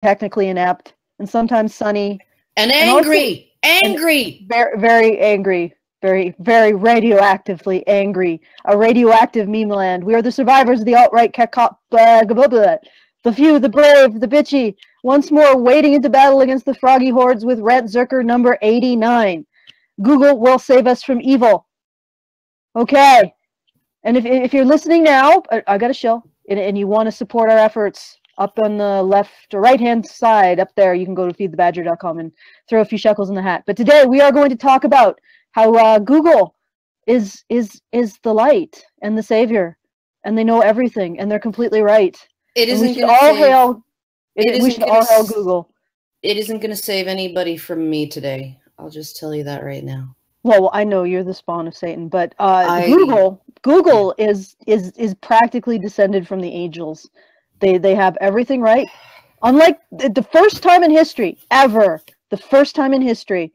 technically inept, and sometimes sunny. And angry! Angry! Very, very angry. Very, very radioactively angry. A radioactive meme land. We are the survivors of the alt-right the few, the brave, the bitchy. Once more, wading into battle against the froggy hordes with Rant Zerker number 89. Google will save us from evil. Okay. And if you're listening now, I got a show, and you want to support our efforts, up on the left or right-hand side, up there, you can go to feedthebadger.com and throw a few shekels in the hat. But today, we are going to talk about how Google is the light and the savior, and they know everything, and they're completely right. It isn't we should all hail Google. It isn't going to save anybody from me today. I'll just tell you that right now. Well, I know you're the spawn of Satan, but Google is practically descended from the angels. They have everything right. Unlike the first time in history, ever, the first time in history,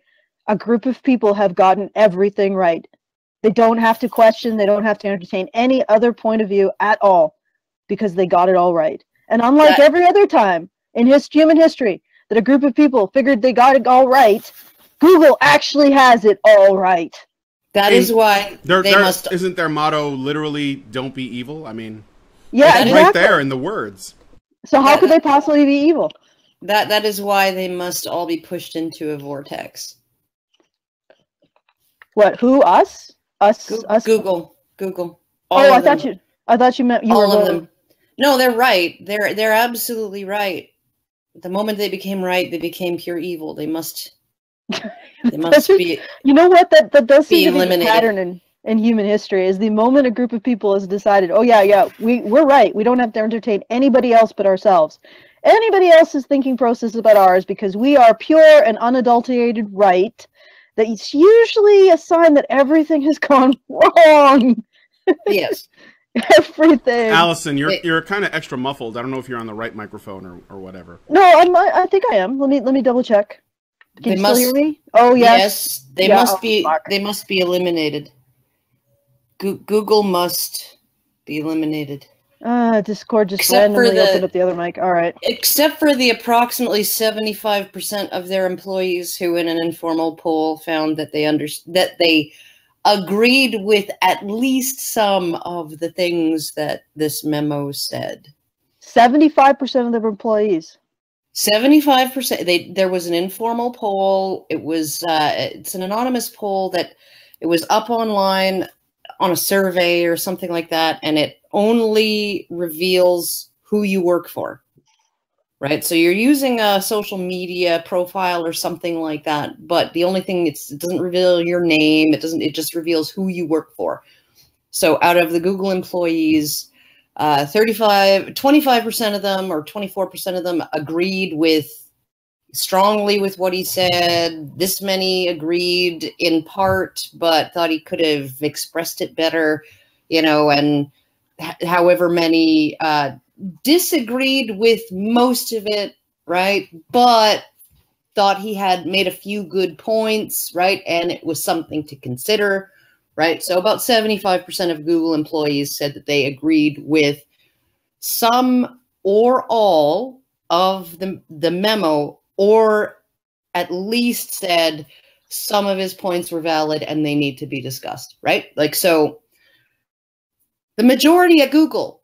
a group of people have gotten everything right. They don't have to question, they don't have to entertain any other point of view at all, because they got it all right. And unlike every other time in human history that a group of people figured they got it all right, Google actually has it all right. That is why isn't their motto literally "Don't be evil"? I mean, yeah, exactly. Right there in the words. So how could they possibly be evil? That is why they must all be pushed into a vortex. What? Who? Us? Us? Google. I thought you meant you all were of them. No, they're right. They're absolutely right. The moment they became right, they became pure evil. They must be. You know what? That does seem to be a pattern in human history. Is the moment a group of people has decided, oh yeah, we're right. We don't have to entertain anybody else but ourselves. Anybody else's thinking process is about ours, because we are pure and unadulterated right. That it's usually a sign that everything has gone wrong. Yes. Everything. Allison, you're kind of extra muffled. I don't know if you're on the right microphone or whatever. No, I think I am. Let me double check. Can you still hear me? Oh yes. Yes, they must be eliminated. Google must be eliminated. Discord just randomly opened up the other mic. All right. Except for the approximately 75% of their employees who, in an informal poll, found that they agreed with at least some of the things that this memo said. 75% of their employees. 75%. There was an informal poll. It was it's an anonymous poll that it was up online on a survey or something like that, and it only reveals who you work for, right? So you're using a social media profile or something like that, but the only thing it doesn't reveal your name. It just reveals who you work for. So out of the Google employees, 25% of them or 24% of them agreed strongly with what he said. This many agreed in part, but thought he could have expressed it better, and however many disagreed with most of it, right? But thought he had made a few good points, right? And it was something to consider, right? So about 75% of Google employees said that they agreed with some or all of the memo, or at least said some of his points were valid and they need to be discussed, right? So the majority at Google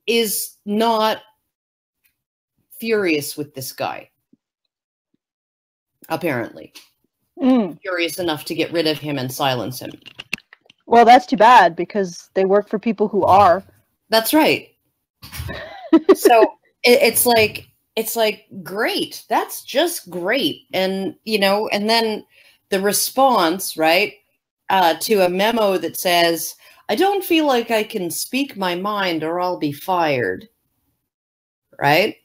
is not furious with this guy, apparently. Furious enough to get rid of him and silence him. Well, that's too bad, because they work for people who are. That's right. So it's like, great. That's just great. And, and then the response, right, to a memo that says, I don't feel like I can speak my mind or I'll be fired. Right?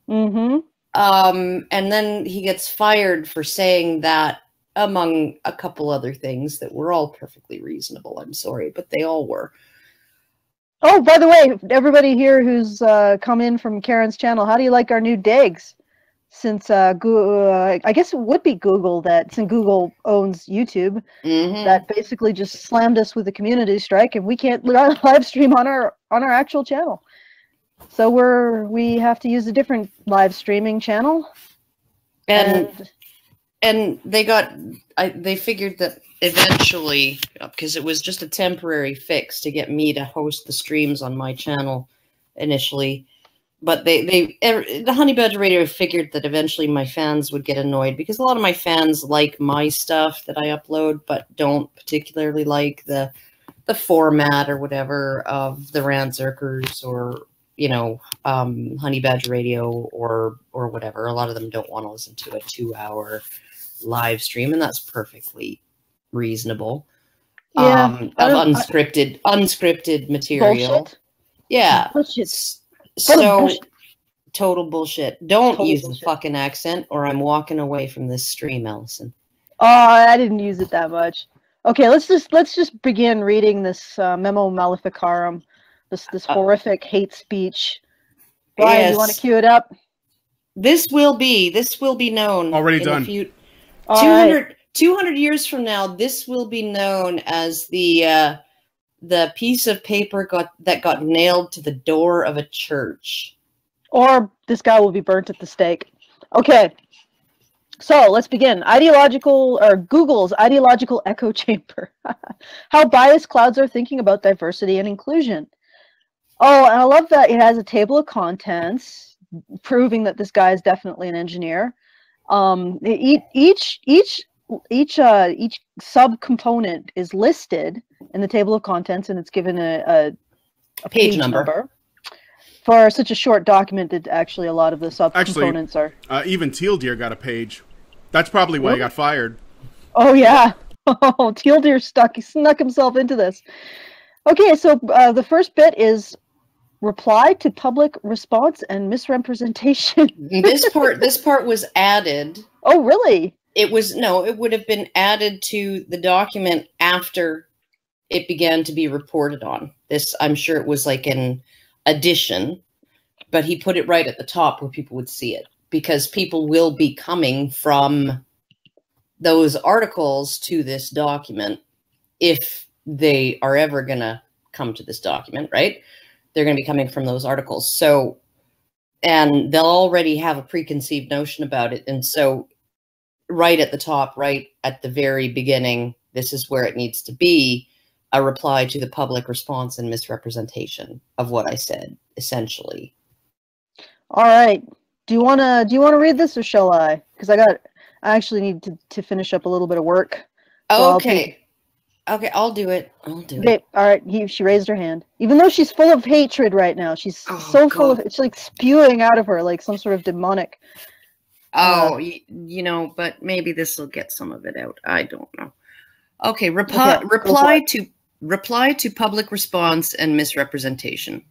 Mm-hmm. And then he gets fired for saying that, among a couple other things that were all perfectly reasonable. I'm sorry, but they all were. Oh, by the way, everybody here who's come in from Karen's channel, how do you like our new digs? Since Google, I guess it would be Google since Google owns YouTube, that basically just slammed us with a community strike, and we can't live stream on our actual channel. So we have to use a different live streaming channel. And they figured that eventually, because it was just a temporary fix to get me to host the streams on my channel initially, but the Honey Badger Radio figured that eventually my fans would get annoyed, because a lot of my fans like my stuff that I upload, but don't particularly like the format or whatever of the Rant Zerkers or, you know, Honey Badger Radio or whatever. A lot of them don't want to listen to a 2-hour live stream, and that's perfectly reasonable. Yeah, of unscripted material. Bullshit. Yeah. Bullshit. So Bullshit. total bullshit. Don't Total use bullshit. the fucking accent, or I'm walking away from this stream, Allison. Oh, I didn't use it that much. Okay, let's just begin reading this Memo Maleficarum, this horrific hate speech. Brian, Yes. you want to cue it up? This will be known. Already in done. A few, All 200 years from now, this will be known as the piece of paper that got nailed to the door of a church. Or this guy will be burnt at the stake. Okay, so let's begin. Google's ideological echo chamber. How biased clouds are thinking about diversity and inclusion. Oh, and I love that it has a table of contents proving that this guy is definitely an engineer. Each subcomponent is listed in the table of contents, and it's given a page number. For such a short document, that actually a lot of the subcomponents are. Even TLDR got a page. That's probably why he got fired. Oh yeah, oh TLDR he snuck himself into this. Okay, so the first bit is reply to public response and misrepresentation. This part was added. Oh really? It would have been added to the document after it began to be reported on. This, I'm sure it was like an addition, but he put it right at the top where people would see it, because people will be coming from those articles to this document if they are ever going to come to this document, right? They're going to be coming from those articles. So, and they'll already have a preconceived notion about it. And so right at the top, right at the very beginning, this is where it needs to be, a reply to the public response and misrepresentation of what I said, essentially. All right. Do you wanna read this, or shall I? Because I actually need to finish up a little bit of work. So Okay. Okay, I'll do it. Okay, all right. She raised her hand, even though she's full of hatred right now. She's full of. It's like spewing out of her like some sort of demonic. You know, but maybe this will get some of it out. I don't know. Okay, reply to public response and misrepresentation.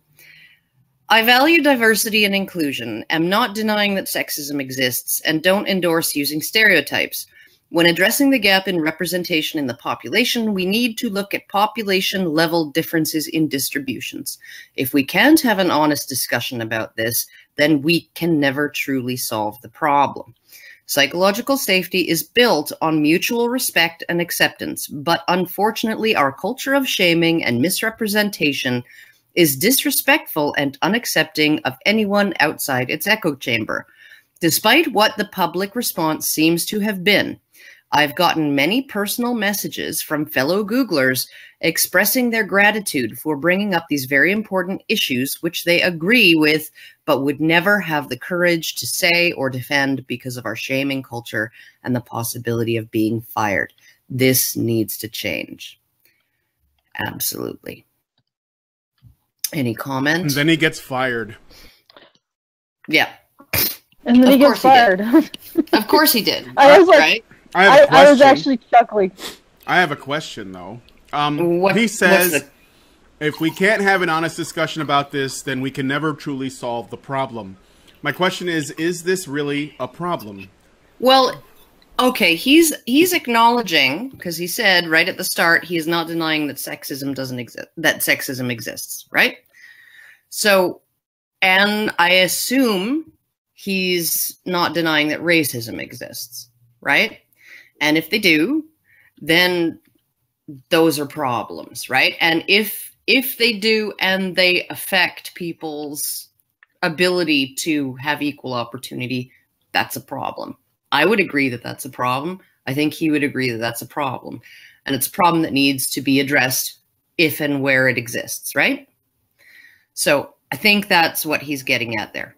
I value diversity and inclusion, am not denying that sexism exists, and don't endorse using stereotypes. When addressing the gap in representation in the population, we need to look at population-level differences in distributions. If we can't have an honest discussion about this, then we can never truly solve the problem. Psychological safety is built on mutual respect and acceptance, but unfortunately our culture of shaming and misrepresentation is disrespectful and unaccepting of anyone outside its echo chamber. Despite what the public response seems to have been, I've gotten many personal messages from fellow Googlers expressing their gratitude for bringing up these very important issues which they agree with, but would never have the courage to say or defend because of our shaming culture and the possibility of being fired. This needs to change. Absolutely. Any comments? And then he gets fired. Yeah. And then he gets fired. Of course he did. I was like, right? I was actually chuckling. I have a question, though. He says, if we can't have an honest discussion about this, then we can never truly solve the problem. My question is this really a problem? Well, okay, he's acknowledging, because he said right at the start, he is not denying that sexism doesn't exist, that sexism exists, right? So, and I assume he's not denying that racism exists, right? And if they do, then those are problems, right? And if they do and they affect people's ability to have equal opportunity, that's a problem. I would agree that that's a problem. I think he would agree that that's a problem. And it's a problem that needs to be addressed if and where it exists, right? So I think that's what he's getting at there.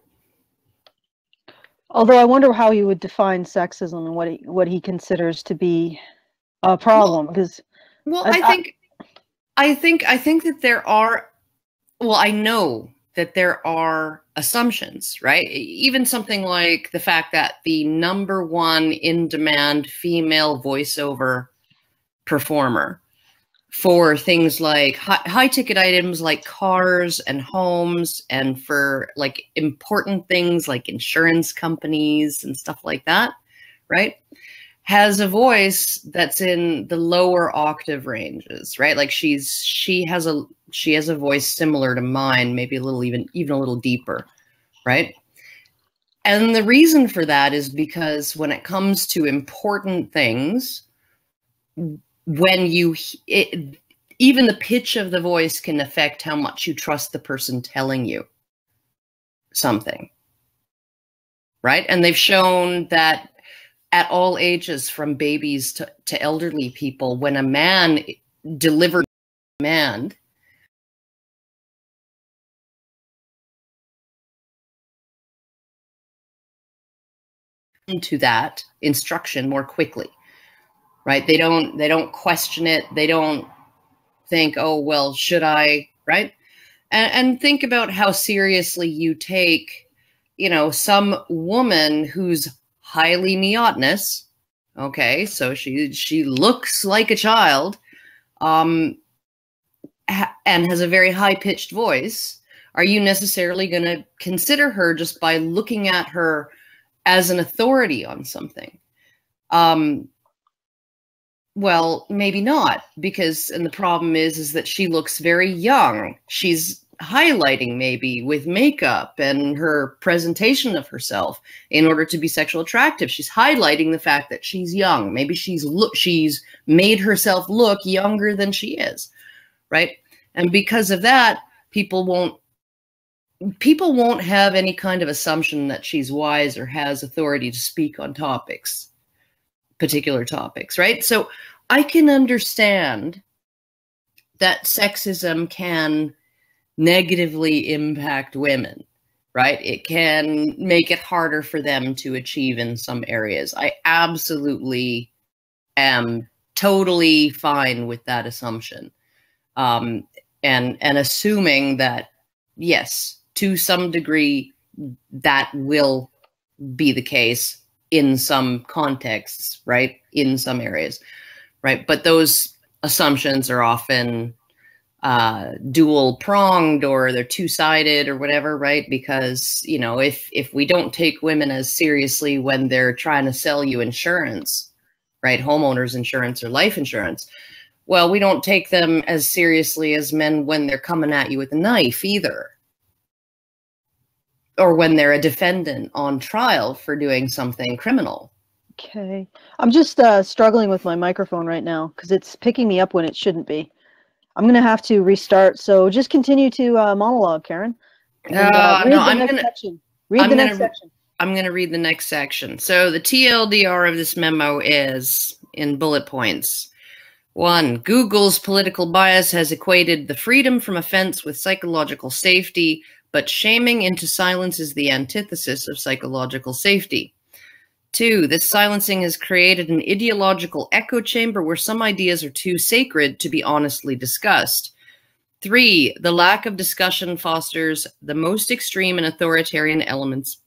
Although I wonder how he would define sexism and what he considers to be a problem. Because I think that there are. Well, I know that there are assumptions, right? Even something like the fact that the #1 in-demand female voiceover performer for things like high-ticket items like cars and homes, and for like important things like insurance companies and stuff like that, right, has a voice that's in the lower octave ranges, right? Like she has a voice similar to mine, maybe a little even a little deeper, right? And the reason for that is because when it comes to important things, when even the pitch of the voice can affect how much you trust the person telling you something, right? And they've shown that at all ages, from babies to elderly people, when a man delivers a command, into that instruction more quickly, right? They don't question it. They don't think, oh, well, should I, right? And think about how seriously you take, some woman who's highly neotenous, okay, so she looks like a child, and has a very high-pitched voice. Are you necessarily going to consider her just by looking at her as an authority on something? Well, maybe not, and the problem is that she looks very young. She's highlighting maybe with makeup and her presentation of herself in order to be sexually attractive. She's highlighting the fact that she's young. Maybe she's made herself look younger than she is, right? And because of that, people won't have any kind of assumption that she's wise or has authority to speak on particular topics, right? So I can understand that sexism can negatively impact women, right? It can make it harder for them to achieve in some areas. I absolutely am totally fine with that assumption. And assuming that, yes, to some degree, that will be the case in some contexts, right? In some areas, right? But those assumptions are often dual-pronged, or they're two-sided or whatever, right? Because, if we don't take women as seriously when they're trying to sell you insurance, right? Homeowners insurance or life insurance, well, we don't take them as seriously as men when they're coming at you with a knife either. Or when they're a defendant on trial for doing something criminal. Okay. I'm just struggling with my microphone right now because it's picking me up when it shouldn't be. I'm going to have to restart. So just continue to monologue, Karen. And, I'm going to read the next section. So the TLDR of this memo is, in bullet points: 1, Google's political bias has equated the freedom from offense with psychological safety, but shaming into silence is the antithesis of psychological safety. 2, this silencing has created an ideological echo chamber where some ideas are too sacred to be honestly discussed. 3, the lack of discussion fosters the most extreme and authoritarian elements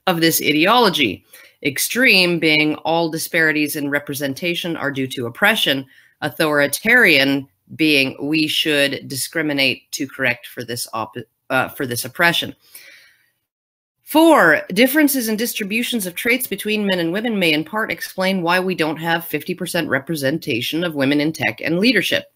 of this ideology. Extreme being all disparities in representation are due to oppression. Authoritarian being we should discriminate to correct for this oppression. 4, differences in distributions of traits between men and women may in part explain why we don't have 50% representation of women in tech and leadership.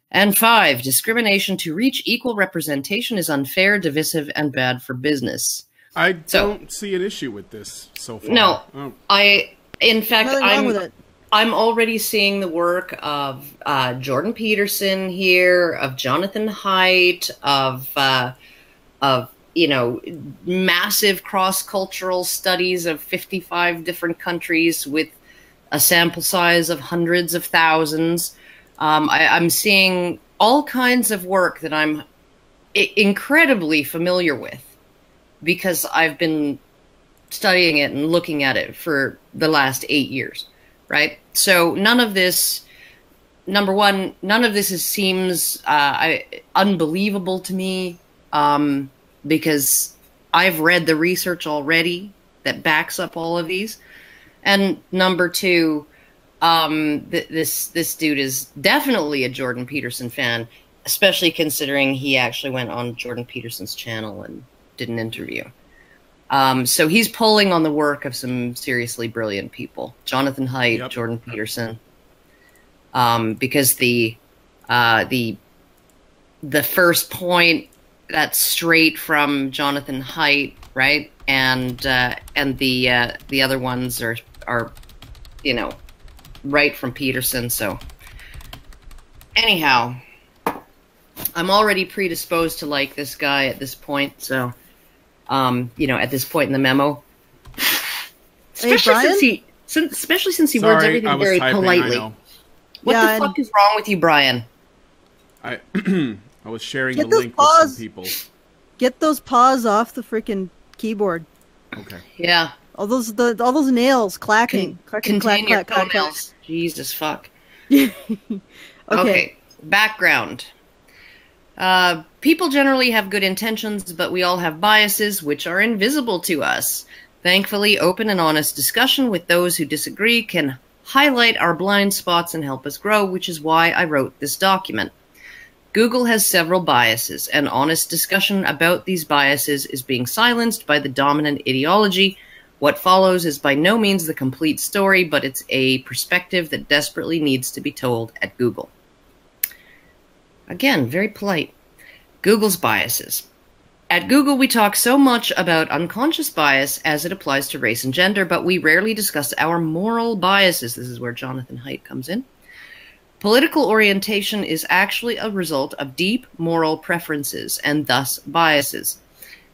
And 5, discrimination to reach equal representation is unfair, divisive, and bad for business. I don't see an issue with this so far. No, in fact, I'm already seeing the work of Jordan Peterson here, of Jonathan Haidt, of you know, massive cross-cultural studies of 55 different countries with a sample size of hundreds of thousands. I'm seeing all kinds of work that I'm incredibly familiar with because I've been studying it and looking at it for the last 8 years, right? So none of this, number one, none of this seems unbelievable to me because I've read the research already that backs up all of these. And number two, this dude is definitely a Jordan Peterson fan, especially considering he actually went on Jordan Peterson's channel and did an interview. So he's pulling on the work of some seriously brilliant people. Jonathan Haidt, yep. Jordan Peterson. Because the first point, that's straight from Jonathan Haidt, right? And the other ones are, you know, right from Peterson. So anyhow, I'm already predisposed to like this guy at this point. So, you know, at this point in the memo, especially since he words everything very politely. What the fuck is wrong with you, Brian? I was sharing the link with some people. Get those paws off the freaking keyboard. Okay. Yeah. All those nails clacking. Contain your toenails. Jesus fuck. Okay. Background. People generally have good intentions, but we all have biases which are invisible to us. Thankfully, open and honest discussion with those who disagree can highlight our blind spots and help us grow, which is why I wrote this document. Google has several biases, and honest discussion about these biases is being silenced by the dominant ideology. What follows is by no means the complete story, but it's a perspective that desperately needs to be told at Google. Again, very polite. Google's biases. At Google, we talk so much about unconscious bias as it applies to race and gender, but we rarely discuss our moral biases. This is where Jonathan Haidt comes in. Political orientation is actually a result of deep moral preferences and thus biases.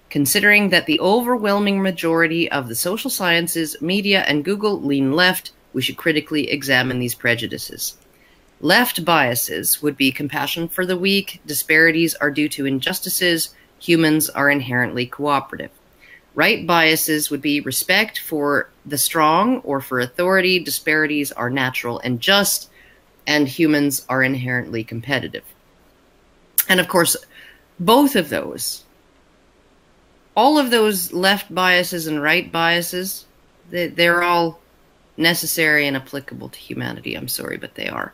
Considering that the overwhelming majority of the social sciences, media, and Google lean left, we should critically examine these prejudices. Left biases would be compassion for the weak, disparities are due to injustices, humans are inherently cooperative. Right biases would be respect for the strong or for authority, disparities are natural and just, and humans are inherently competitive. And of course, both of those, all of those left biases and right biases, they're all necessary and applicable to humanity. I'm sorry, but they are.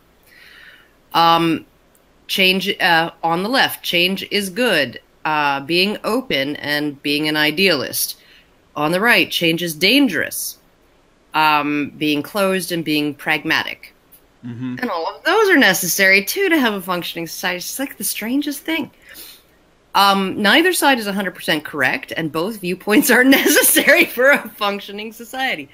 Change, on the left, change is good. Being open and being an idealist. On the right, change is dangerous. Being closed and being pragmatic. Mm-hmm. And all of those are necessary, too, to have a functioning society. It's like the strangest thing. Neither side is 100% correct, and both viewpoints are necessary for a functioning society.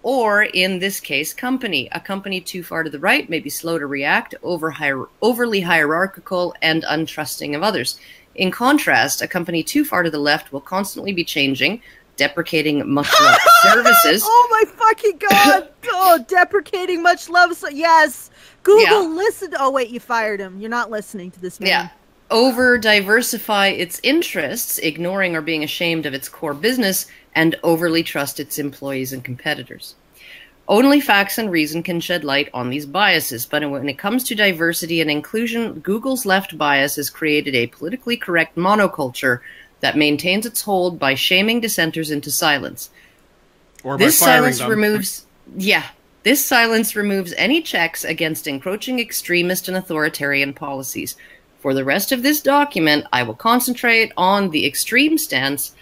Or, in this case, company. A company too far to the right may be slow to react, overly hierarchical, and untrusting of others. In contrast, a company too far to the left will constantly be changing, deprecating much love services. Oh my fucking god! Oh, deprecating much love. Yes, Google listened. Oh wait, you fired him. You're not listening to this man. Yeah. Over-diversify its interests, ignoring or being ashamed of its core business, and overly trust its employees and competitors. Only facts and reason can shed light on these biases, but when it comes to diversity and inclusion, Google's left bias has created a politically correct monoculture that maintains its hold by shaming dissenters into silence. Or by firing them. This silence removes any checks against encroaching extremist and authoritarian policies. For the rest of this document, I will concentrate on the extreme stance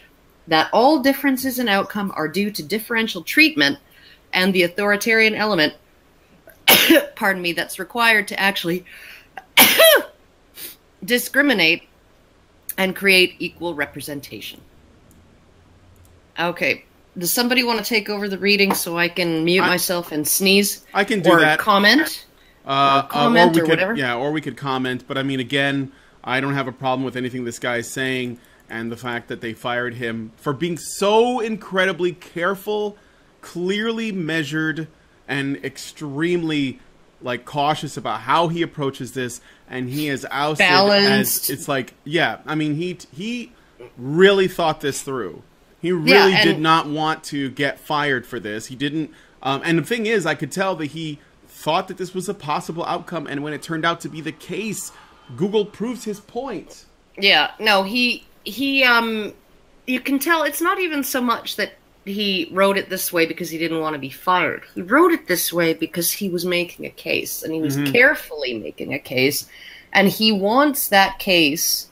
that all differences in outcome are due to differential treatment and the authoritarian element, pardon me, that's required to actually discriminate and create equal representation. Okay. Does somebody want to take over the reading so I can mute myself and sneeze? I can do that. Comment? Or whatever. Yeah, or we could comment. But I mean, again, I don't have a problem with anything this guy is saying. and the fact that they fired him for being so incredibly careful, clearly measured, and extremely like cautious about how he approaches this, and he is ousted balanced. As it's like, yeah, I mean, he really thought this through. He really did not want to get fired for this. He didn't, and the thing is, I could tell that he thought that this was a possible outcome, and when it turned out to be the case, Google proves his point. Yeah, no, he you can tell it's not even so much that he wrote it this way because he didn't want to be fired. He wrote it this way because he was making a case, and he was carefully making a case, and he wants that case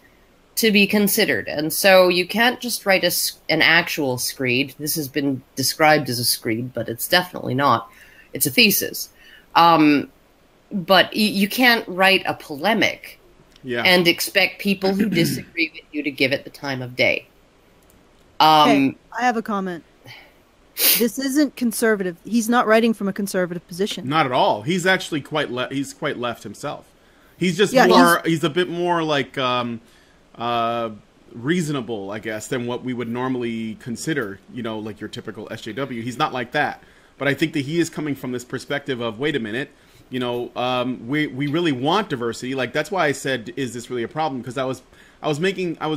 to be considered. And so you can't just write an actual screed. This has been described as a screed, but it's definitely not. It's a thesis. But you can't write a polemic and expect people who disagree with you to give it the time of day. Okay, I have a comment. This isn't conservative. He's not writing from a conservative position. Not at all. He's actually quite left himself. He's just more. He's a bit more like reasonable, I guess, than what we would normally consider. You know, like your typical SJW. He's not like that. But I think that he is coming from this perspective of, wait a minute, you know, we really want diversity. Like, that's why I said, is this really a problem? Because I was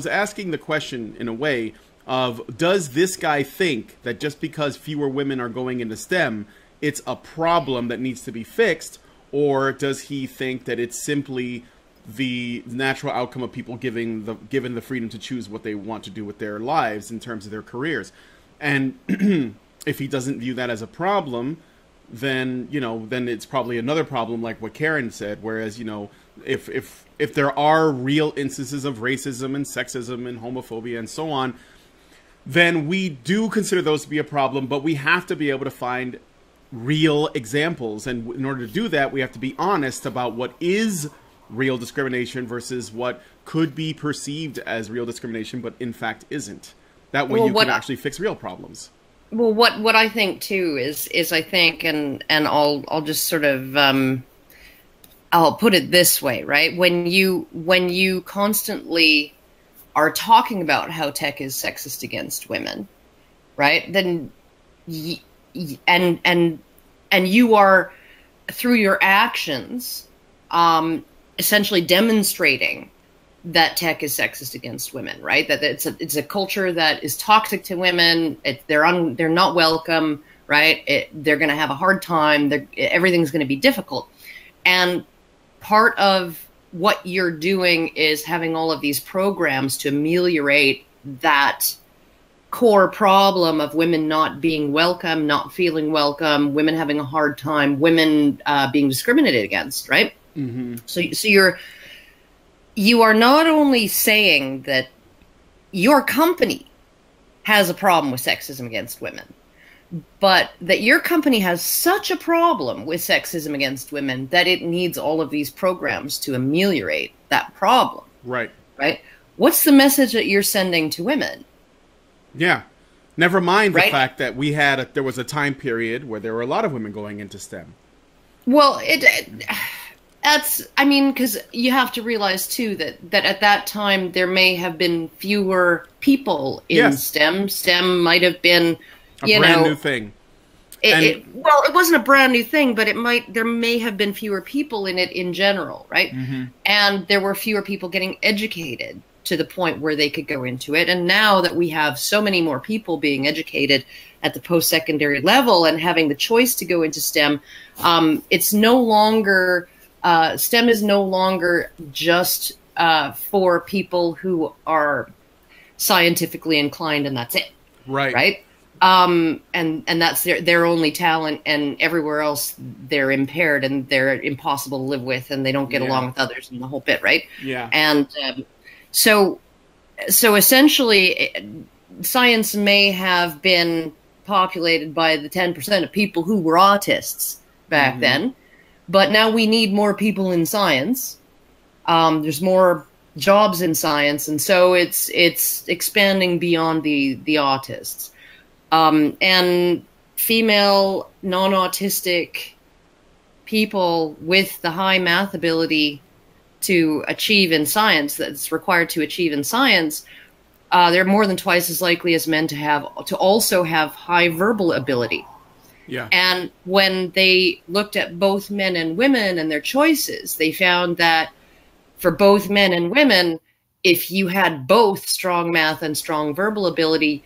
asking the question in a way of, does this guy think that just because fewer women are going into STEM, it's a problem that needs to be fixed? Or does he think that it's simply the natural outcome of people given the freedom to choose what they want to do with their lives in terms of their careers? And if he doesn't view that as a problem, then, you know, then it's probably another problem, like what Karen said. Whereas, you know, if there are real instances of racism and sexism and homophobia and so on, then we do consider those to be a problem, but we have to be able to find real examples. And in order to do that, we have to be honest about what is real discrimination versus what could be perceived as real discrimination, but in fact isn't. That way you can actually fix real problems. Well, what I think too is I think, and I'll just sort of I'll put it this way, right? When you constantly are talking about how tech is sexist against women, right? Then and you are, through your actions, essentially demonstrating that tech is sexist against women, right? That it's a culture that is toxic to women. They're not welcome, right? They're going to have a hard time. Everything's going to be difficult. And part of what you're doing is having all of these programs to ameliorate that core problem of women not being welcome, not feeling welcome, women having a hard time, women being discriminated against, right? Mm-hmm. So you are not only saying that your company has a problem with sexism against women, but that your company has such a problem with sexism against women that it needs all of these programs to ameliorate that problem. Right. Right? What's the message that you're sending to women? Yeah. Never mind the fact that there was a time period where there were a lot of women going into STEM. Well, I mean, because you have to realize, too, that at that time there may have been fewer people in STEM. STEM might have been, a brand new thing. Well, it wasn't a brand new thing, but there may have been fewer people in it in general, right? Mm-hmm. And there were fewer people getting educated to the point where they could go into it. And now that we have so many more people being educated at the post-secondary level and having the choice to go into STEM, it's no longer... STEM is no longer just for people who are scientifically inclined, and that's it. Right. Right. And that's their only talent, and everywhere else they're impaired and they're impossible to live with, and they don't get along with others, and the whole bit, right? Yeah. And so essentially, science may have been populated by the 10% of people who were autists back then. But now we need more people in science. There's more jobs in science, and so it's expanding beyond the autists. And female non-autistic people with the high math ability to achieve in science, that's required to achieve in science, they're more than twice as likely as men to also have high verbal ability. Yeah. And when they looked at both men and women and their choices, they found that for both men and women, if you had both strong math and strong verbal ability,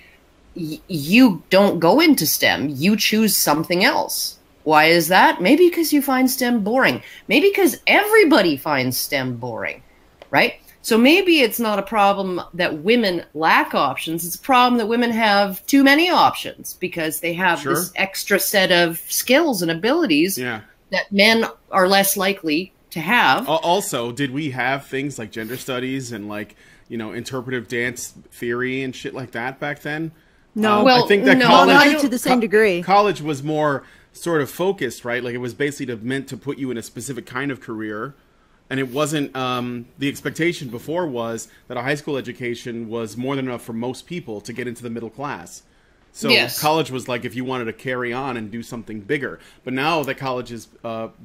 you don't go into STEM. You choose something else. Why is that? Maybe because you find STEM boring. Maybe because everybody finds STEM boring, right? So maybe it's not a problem that women lack options. It's a problem that women have too many options because they have this extra set of skills and abilities that men are less likely to have. Also, did we have things like gender studies and like, you know, interpretive dance theory and shit like that back then? No. Well, I think that not to the same degree. College was more sort of focused, right? Like it was basically meant to put you in a specific kind of career. And it wasn't, the expectation before was that a high school education was more than enough for most people to get into the middle class. So college was like if you wanted to carry on and do something bigger. But now that college is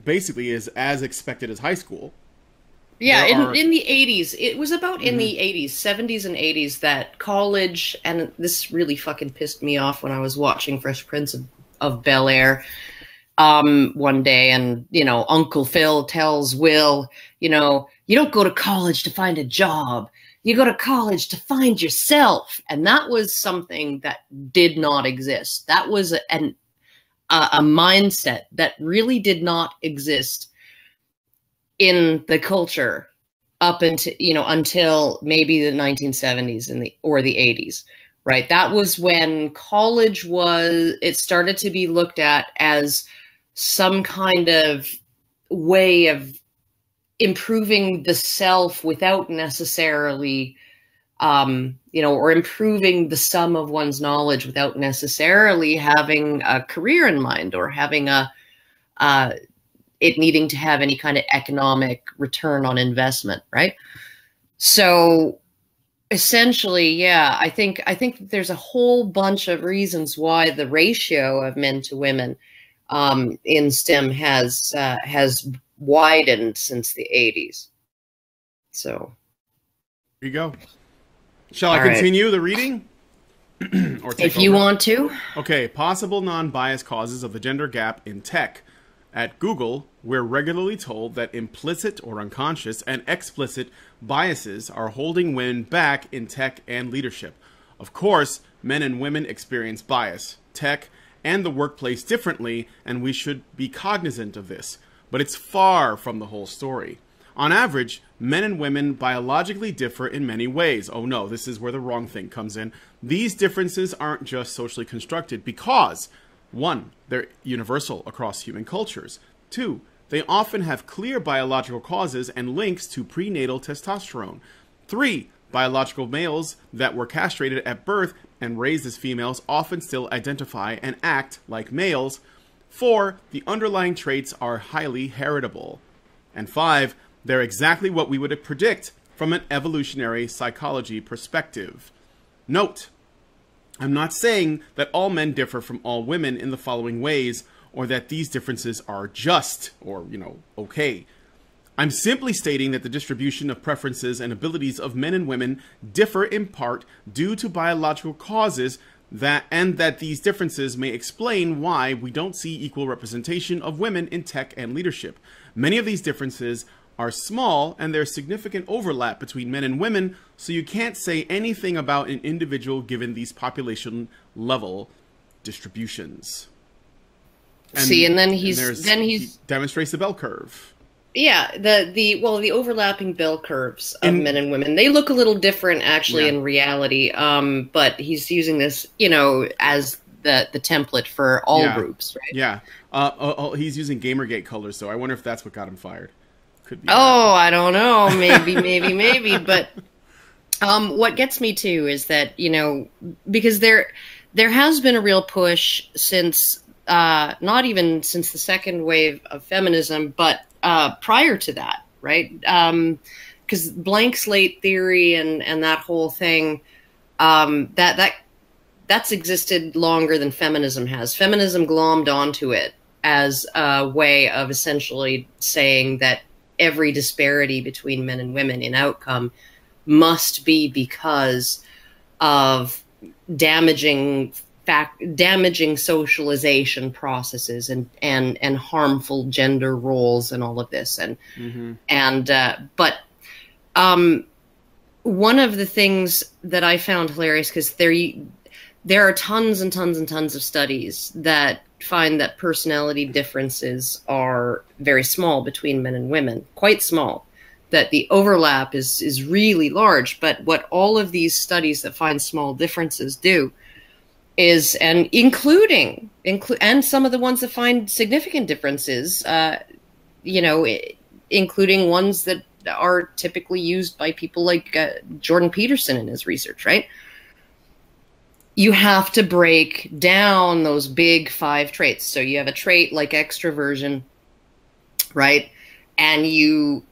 basically is as expected as high school. Yeah, in the 80s, it was about in the 80s, 70s and 80s that college, and this really fucking pissed me off when I was watching Fresh Prince of Bel-Air one day, and, you know, Uncle Phil tells Will, you know, you don't go to college to find a job. You go to college to find yourself. And that was something that did not exist. That was a mindset that really did not exist in the culture up until, you know, until maybe the 1970s or the 80s, right? That was when college it started to be looked at as some kind of way of improving the self without necessarily, you know, or improving the sum of one's knowledge without necessarily having a career in mind or having it needing to have any kind of economic return on investment, right? So essentially, yeah, I think there's a whole bunch of reasons why the ratio of men to women in STEM has widened since the 80s. So here you go. Shall I continue the reading? Or if you want to. Okay, possible non-biased causes of the gender gap in tech. At Google, we're regularly told that implicit or unconscious and explicit biases are holding women back in tech and leadership. Of course, men and women experience bias, tech, and the workplace differently, and we should be cognizant of this. But it's far from the whole story. On average, men and women biologically differ in many ways. Oh no, this is where the wrong thing comes in. These differences aren't just socially constructed because 1, they're universal across human cultures. 2, they often have clear biological causes and links to prenatal testosterone. 3, biological males that were castrated at birth and raised as females often still identify and act like males. 4, the underlying traits are highly heritable. And 5, they're exactly what we would predict from an evolutionary psychology perspective. Note, I'm not saying that all men differ from all women in the following ways, or that these differences are just, or, you know, okay. I'm simply stating that the distribution of preferences and abilities of men and women differ in part due to biological causes and that these differences may explain why we don't see equal representation of women in tech and leadership. Many of these differences are small, and there's significant overlap between men and women, so you can't say anything about an individual given these population level distributions. And then he demonstrates the bell curve. Yeah, the overlapping bell curves of men and women, they look a little different actually in reality. But he's using this, you know, as the template for all groups, right? Yeah. He's using Gamergate colors, so I wonder if that's what got him fired. Could be. I don't know. Maybe. But what gets me too is that, you know, because there has been a real push since not even since the second wave of feminism, but prior to that, right? Because blank slate theory and that whole thing, that's existed longer than feminism has. Feminism glommed onto it as a way of essentially saying that every disparity between men and women in outcome must be because of damaging socialization processes and harmful gender roles and all of this. But one of the things that I found hilarious, because there are tons and tons and tons of studies that find that personality differences are very small between men and women, quite small, that the overlap is really large. But what all of these studies that find small differences do is, and and some of the ones that find significant differences, you know, including ones that are typically used by people like Jordan Peterson in his research, right? You have to break down those big 5 traits. So you have a trait like extroversion, right? And you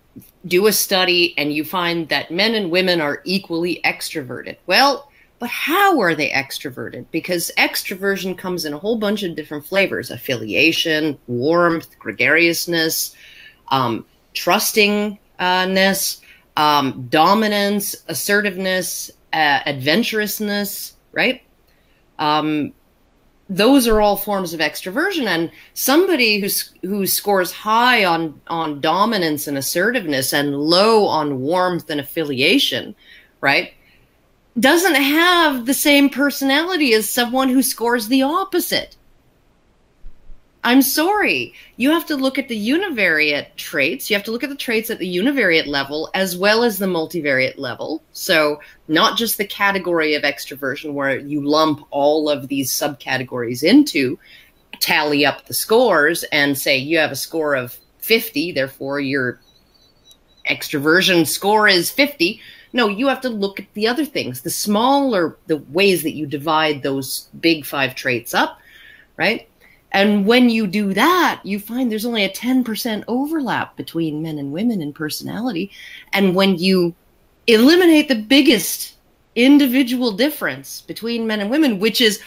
do a study and you find that men and women are equally extroverted. Well, but how are they extroverted? Because extroversion comes in a whole bunch of different flavors: affiliation, warmth, gregariousness, trustingness, dominance, assertiveness, adventurousness, right? Those are all forms of extroversion, and somebody who scores high on dominance and assertiveness and low on warmth and affiliation, right, doesn't have the same personality as someone who scores the opposite. I'm sorry. You have to look at the univariate traits. You have to look at the traits at the univariate level as well as the multivariate level. So not just the category of extroversion where you lump all of these subcategories into, tally up the scores and say you have a score of 50, therefore your extroversion score is 50. No, you have to look at the other things, the smaller, the ways that you divide those big 5 traits up, right? And when you do that, you find there's only a 10% overlap between men and women in personality. And when you eliminate the biggest individual difference between men and women, which is,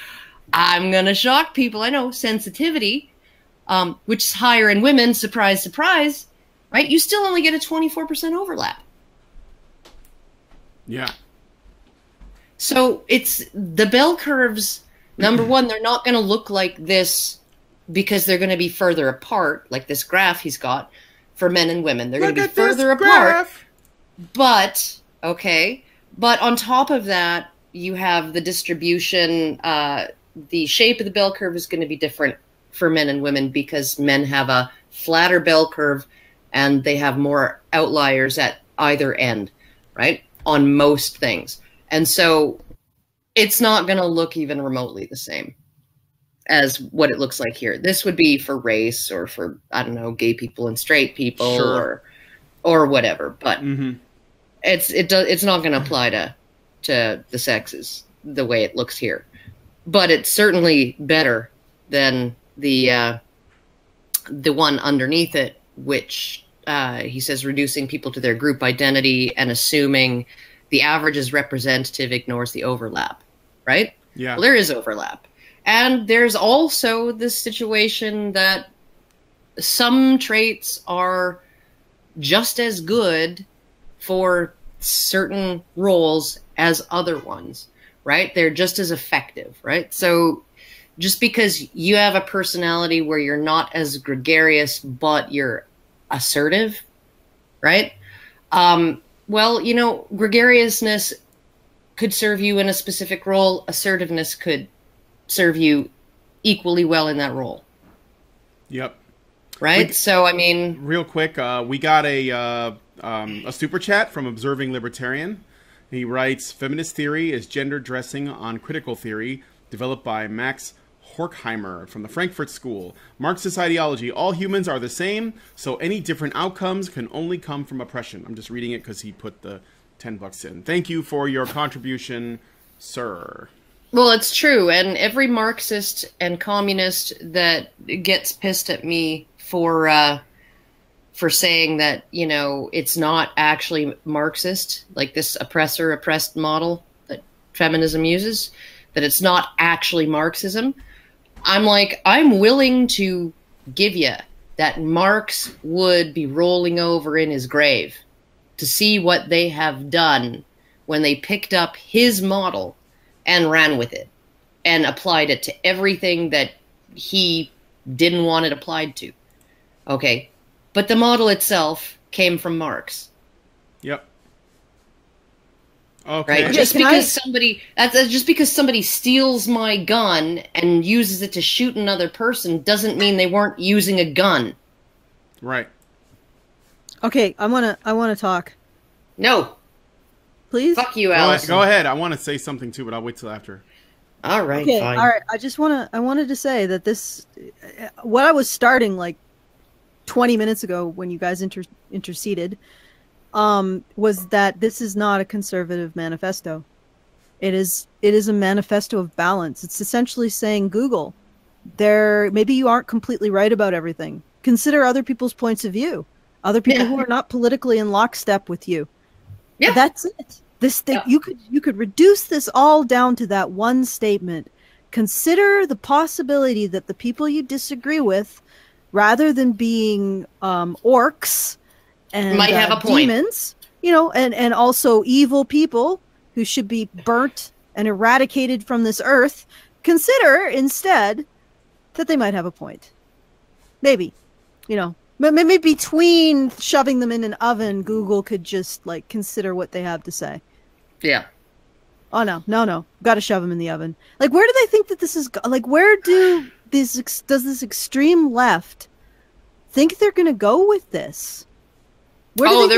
I'm going to shock people, I know, sensitivity, which is higher in women, surprise, surprise, right? You still only get a 24% overlap. Yeah. So it's the bell curves. Number one, they're not going to look like this because they're going to be further apart, like this graph he's got for men and women. They're going to be further apart. But, okay, but on top of that, you have the distribution, the shape of the bell curve is going to be different for men and women because men have a flatter bell curve and they have more outliers at either end, right, on most things. And so it's not going to look even remotely the same as what it looks like here. This would be for race or for, I don't know, gay people and straight people, sure, or whatever. But it's not going to apply to the sexes the way it looks here. But it's certainly better than the one underneath it, which he says reducing people to their group identity and assuming the average is representative ignores the overlap, right? Yeah. Well, there is overlap. And there's also this situation that some traits are just as good for certain roles as other ones, right? They're just as effective, right? So just because you have a personality where you're not as gregarious, but you're assertive, right? Well, you know, gregariousness could serve you in a specific role. Assertiveness could serve you equally well in that role. Yep. Right? So, I mean... Real quick, we got a super chat from Observing Libertarian. He writes, feminist theory is gender dressing on critical theory, developed by Max Horkheimer from the Frankfurt School. Marxist ideology, all humans are the same, so any different outcomes can only come from oppression. I'm just reading it because he put the $10 in. Thank you for your contribution, sir. Well, it's true, and every Marxist and communist that gets pissed at me for saying that, you know, it's not actually Marxist, like this oppressor-oppressed model that feminism uses, that it's not actually Marxism, I'm like, I'm willing to give you that Marx would be rolling over in his grave to see what they have done when they picked up his model and ran with it and applied it to everything that he didn't want it applied to. Okay. But the model itself came from Marx. Yep. Okay. Right? Just because somebody steals my gun and uses it to shoot another person doesn't mean they weren't using a gun. Right. Okay, I wanna talk. No. Please? Fuck you, Allison. Go ahead. I want to say something too, but I'll wait till after. All right, okay, fine. all right. I wanted to say that this, what I was starting like 20 minutes ago when you guys interceded, was that this is not a conservative manifesto. It is a manifesto of balance. It's essentially saying, Google, maybe you aren't completely right about everything. Consider other people's points of view, other people who are not politically in lockstep with you. Yeah, that's it. This thing, you could reduce this all down to that one statement. Consider the possibility that the people you disagree with, rather than being orcs and might have a point. Demons, and also evil people who should be burnt and eradicated from this earth, consider instead that they might have a point. Maybe, maybe between shoving them in an oven, Google could just like consider what they have to say. Yeah. Oh no. Got to shove them in the oven. Like, where do they think that this is? Like, where does this extreme left think they're going to go with this? They want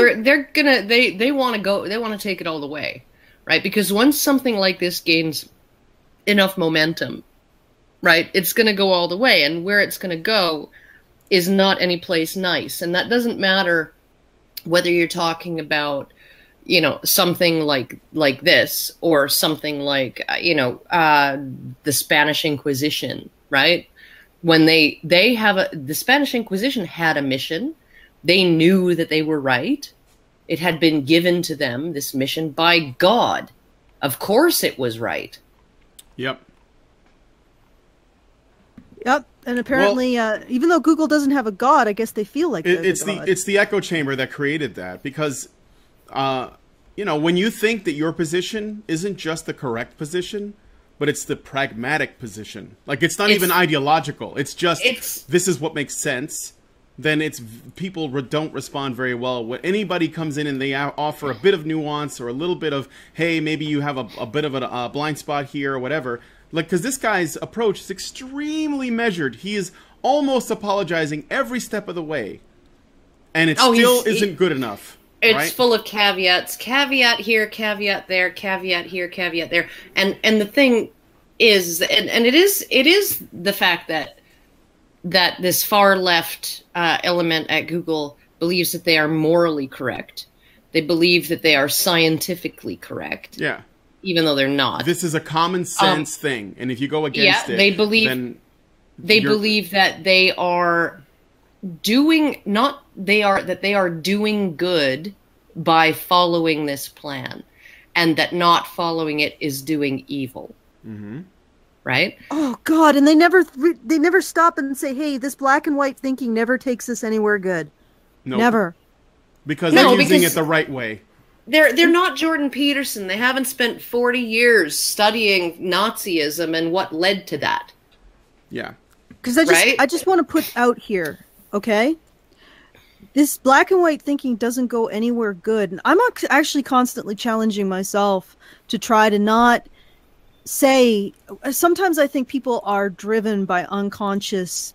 to go. They want to take it all the way, right? Because once something like this gains enough momentum, right, it's going to go all the way, and where it's going to go is not any place nice, and that doesn't matter whether you're talking about, something like this or something like, the Spanish Inquisition, right? When the Spanish Inquisition had a mission. They knew that they were right. It had been given to them, this mission, by God. Of course it was right. Yep. Yep. And apparently, even though Google doesn't have a God, I guess they feel like it's the echo chamber that created that, because when you think that your position isn't just the correct position, but it's the pragmatic position, like it's not even ideological, it's just this is what makes sense, then people don't respond very well. When anybody comes in and they offer a bit of nuance or a little bit of, hey, maybe you have a bit of a blind spot here or whatever, like, because this guy's approach is extremely measured. He is almost apologizing every step of the way, and it still isn't good enough. It's full of caveats. Caveat here, caveat there, caveat here, caveat there. And the thing is, and it is the fact that this far left element at Google believes that they are morally correct. They believe that they are scientifically correct. Yeah. Even though they're not. This is a common sense thing, and if you go against it, they believe that they are doing good by following this plan, and that not following it is doing evil. Mm-hmm. Right? Oh God! And they never stop and say, "Hey, this black and white thinking never takes us anywhere good." Nope. Never. Because they're using it the right way. They're not Jordan Peterson. They haven't spent 40 years studying Nazism and what led to that. Yeah. Because I just want to put out here, okay? This black and white thinking doesn't go anywhere good. And I'm actually constantly challenging myself to try to not say... Sometimes I think people are driven by unconscious,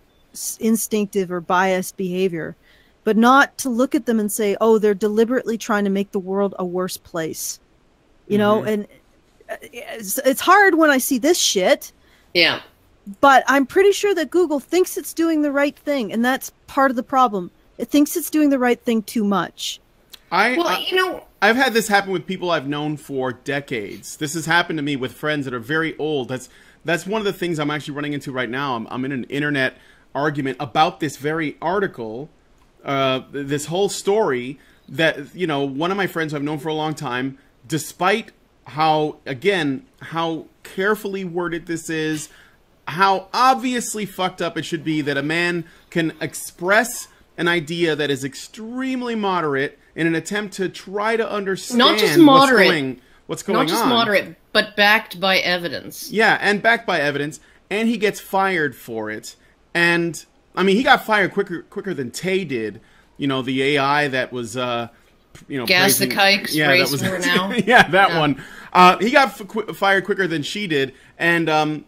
instinctive, or biased behavior. But not to look at them and say, oh, they're deliberately trying to make the world a worse place. You know, and it's hard when I see this shit. Yeah. But I'm pretty sure that Google thinks it's doing the right thing, and that's part of the problem. It thinks it's doing the right thing too much. I've had this happen with people I've known for decades. This has happened to me with friends that are very old. That's one of the things I'm actually running into right now. I'm in an internet argument about this very article. This whole story that, one of my friends who I've known for a long time, despite how carefully worded this is, how obviously fucked up it should be that a man can express an idea that is extremely moderate in an attempt to try to understand what's going on. Not just moderate, but backed by evidence. Yeah, and backed by evidence, and he gets fired for it. And I mean, he got fired quicker than Tay did. You know, the AI that was Gas the Kikes, yeah, that was now. yeah, that one. He got fired quicker than she did, and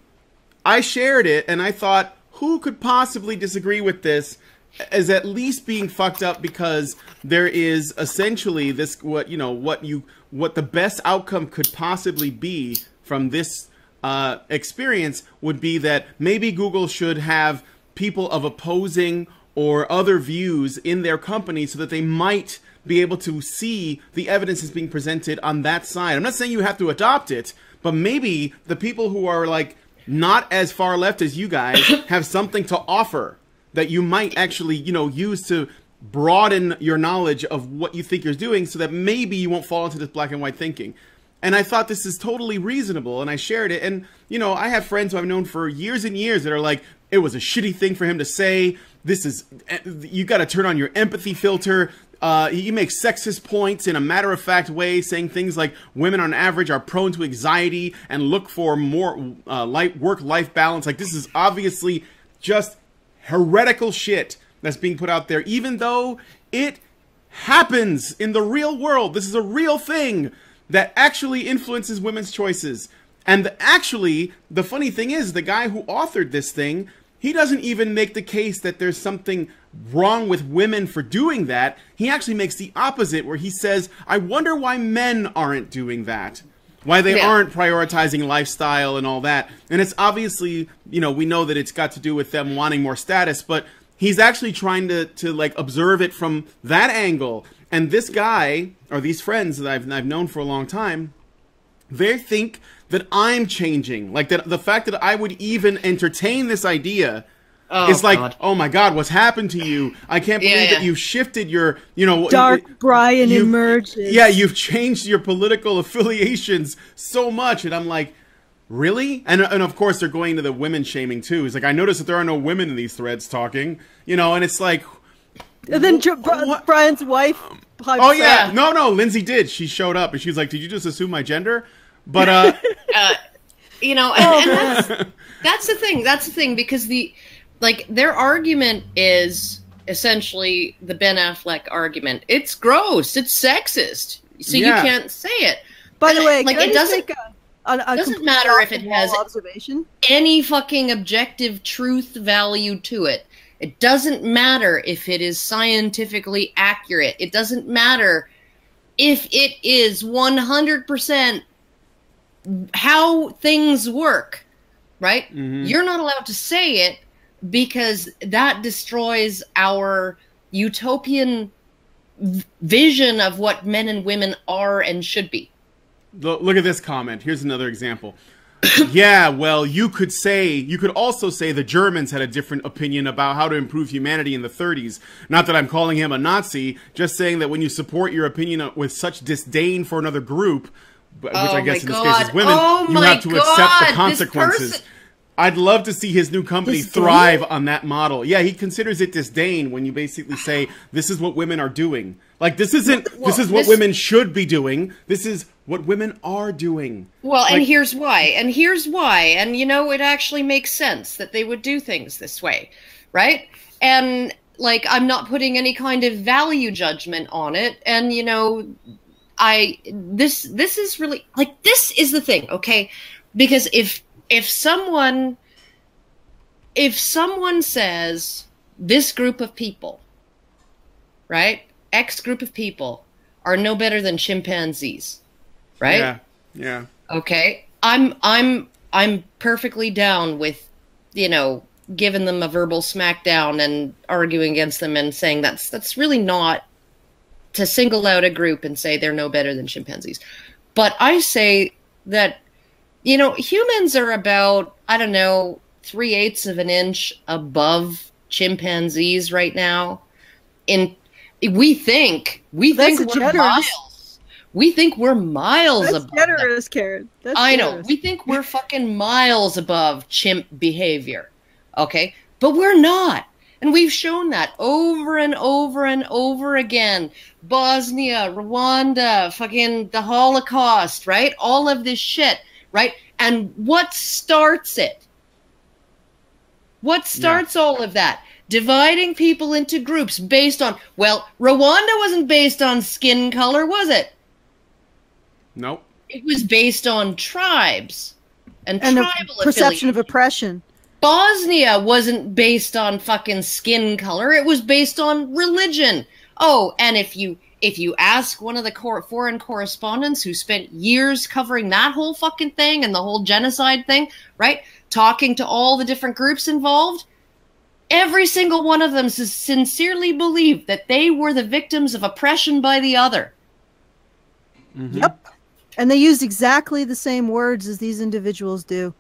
I shared it, and I thought, who could possibly disagree with this as at least being fucked up, because there is essentially this what the best outcome could possibly be from this experience would be that maybe Google should have people of opposing or other views in their company so that they might be able to see the evidence is being presented on that side. I'm not saying you have to adopt it, but maybe the people who are like not as far left as you guys have something to offer that you might actually, use to broaden your knowledge of what you think you're doing so that maybe you won't fall into this black and white thinking. And I thought this is totally reasonable, and I shared it. And, I have friends who I've known for years and years that are like, it was a shitty thing for him to say. You got to turn on your empathy filter. He makes sexist points in a matter-of-fact way, saying things like women on average are prone to anxiety and look for more work-life balance. Like, this is obviously just heretical shit that's being put out there, even though it happens in the real world. This is a real thing that actually influences women's choices. And actually, the funny thing is, the guy who authored this thing, he doesn't even make the case that there's something wrong with women for doing that. He actually makes the opposite, where he says, I wonder why men aren't doing that. Why they aren't prioritizing lifestyle and all that. And it's obviously, we know that it's got to do with them wanting more status, but he's actually trying to like observe it from that angle. And this guy, or these friends that I've known for a long time, they think that I'm changing. Like, that the fact that I would even entertain this idea is like, God. Oh my God, what's happened to you? I can't believe that you've shifted your, Dark Brian emerges. Yeah, you've changed your political affiliations so much. And I'm like, really? And of course they're going to the women shaming too. He's like, I noticed that there are no women in these threads talking, and it's like. And then Brian's wife. Oh yeah, no, Lindsay did. She showed up and she was like, did you just assume my gender? But and that's the thing. That's the thing, because their argument is essentially the Ben Affleck argument. It's gross. It's sexist. So you can't say it. By the way, it doesn't matter if it has any fucking objective truth value to it. It doesn't matter if it is scientifically accurate. It doesn't matter if it is 100% how things work, right? Mm-hmm. You're not allowed to say it because that destroys our utopian vision of what men and women are and should be. Look at this comment. Here's another example. Yeah, well, you could also say the Germans had a different opinion about how to improve humanity in the 30s. Not that I'm calling him a Nazi, just saying that when you support your opinion with such disdain for another group, which I guess in this case is women, you have to accept the consequences. I'd love to see his new company thrive on that model. Yeah, he considers it disdain when you basically say, this is what women are doing. Like, this is what women should be doing. This is what women are doing. Well, and here's why. And it actually makes sense that they would do things this way, right? And, I'm not putting any kind of value judgment on it. And, this is really, this is the thing, okay? Because if someone says this group of people, right, X group of people are no better than chimpanzees, right? Yeah. Okay, I'm perfectly down with, giving them a verbal smackdown and arguing against them and saying that's really not to single out a group and say they're no better than chimpanzees. But I say that, humans are about, 3/8 of an inch above chimpanzees right now. We think we're miles. We think we're miles above. That's generous, Karen. I know. We think we're fucking miles above chimp behavior. Okay? But we're not. And we've shown that over and over and over again. Bosnia, Rwanda, fucking the Holocaust, right? All of this shit, right? And what starts it? What starts all of that? Dividing people into groups based on, well, Rwanda wasn't based on skin color, was it? Nope. It was based on tribes and tribal perception of oppression. Bosnia wasn't based on fucking skin color. It was based on religion. Oh, and if you ask one of the foreign correspondents who spent years covering that whole fucking thing and the whole genocide thing, right? Talking to all the different groups involved, every single one of them sincerely believed that they were the victims of oppression by the other. Mm-hmm. Yep. And they used exactly the same words as these individuals do.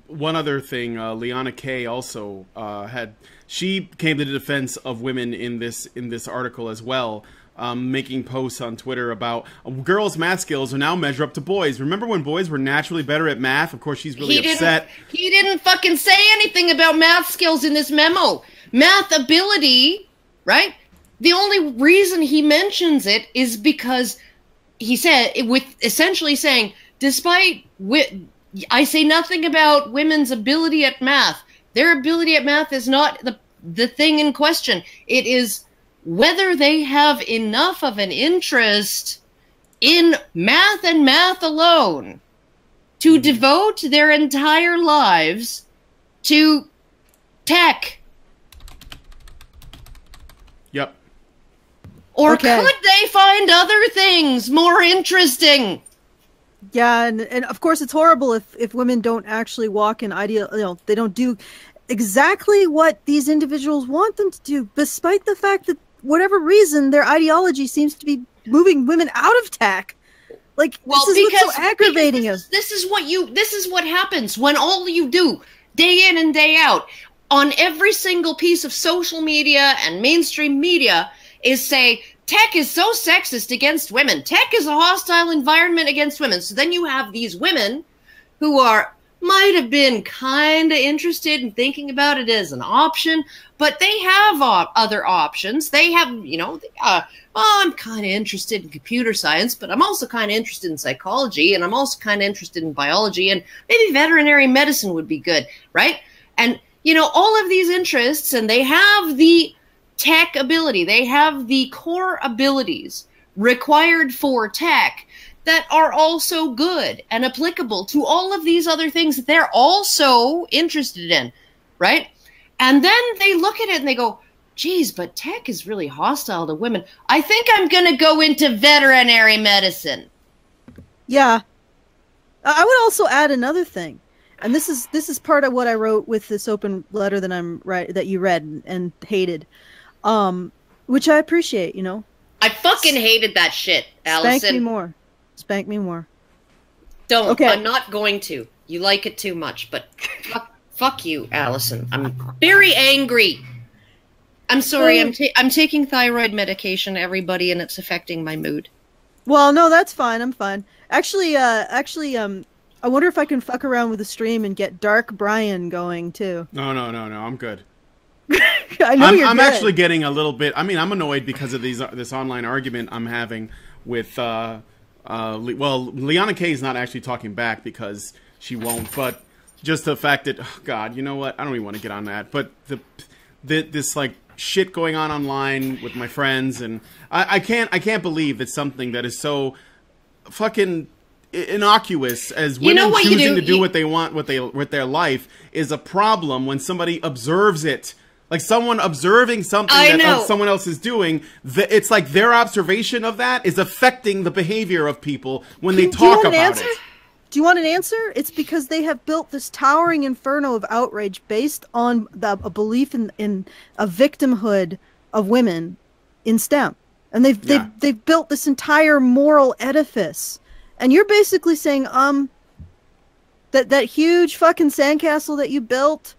One other thing, Liana Kay also she came to the defense of women in this article as well, making posts on Twitter about girls' math skills are now measure up to boys. Remember when boys were naturally better at math? Of course, she's really upset. He didn't fucking say anything about math skills in this memo. Math ability, right? The only reason he mentions it is because he said, with essentially saying, I say nothing about women's ability at math. Their ability at math is not the thing in question. It is whether they have enough of an interest in math and math alone to devote their entire lives to tech. Yep. Or could they find other things more interesting? Yeah, and of course it's horrible if women don't actually walk in they don't do exactly what these individuals want them to do, despite the fact that whatever reason their ideology seems to be moving women out of tech. Like, this is what's so aggravating us. This is what happens when all you do day in and day out on every single piece of social media and mainstream media is say, tech is so sexist against women. Tech is a hostile environment against women. So then you have these women who might have been kind of interested in thinking about it as an option, but they have other options. They have, I'm kind of interested in computer science, but I'm also kind of interested in psychology, and I'm also kind of interested in biology, and maybe veterinary medicine would be good, right? And, all of these interests, and they have the tech ability. They have the core abilities required for tech that are also good and applicable to all of these other things that they're also interested in, right? And then they look at it and they go, geez, but tech is really hostile to women. I think I'm going to go into veterinary medicine. Yeah. I would also add another thing. And this is part of what I wrote with this open letter that you read and hated. Which I appreciate, I fucking hated that shit, Allison. Spank me more. Spank me more. Don't. Okay. I'm not going to. You like it too much, but fuck you, Allison. I'm very angry. I'm sorry. I'm taking thyroid medication, everybody, and it's affecting my mood. Well, no, that's fine. I'm fine. Actually, I wonder if I can fuck around with the stream and get Dark Brian going too. No, I'm good. I know you're I'm good. actually getting a little bit. I mean, I'm annoyed because of this online argument I'm having with. Liana Kay is not actually talking back because she won't. But just the fact that, oh God, you know what? I don't even want to get on that. But this like shit going on online with my friends, and I can't believe that something that is so fucking innocuous as women choosing to do what they want with their life is a problem when somebody observes it. Like someone observing something that someone else is doing, it's like their observation of that is affecting the behavior of people when they talk about it. Do you want an answer? It's because they have built this towering inferno of outrage based on a belief in a victimhood of women in STEM. And they've built this entire moral edifice. And you're basically saying, that huge fucking sandcastle that you built,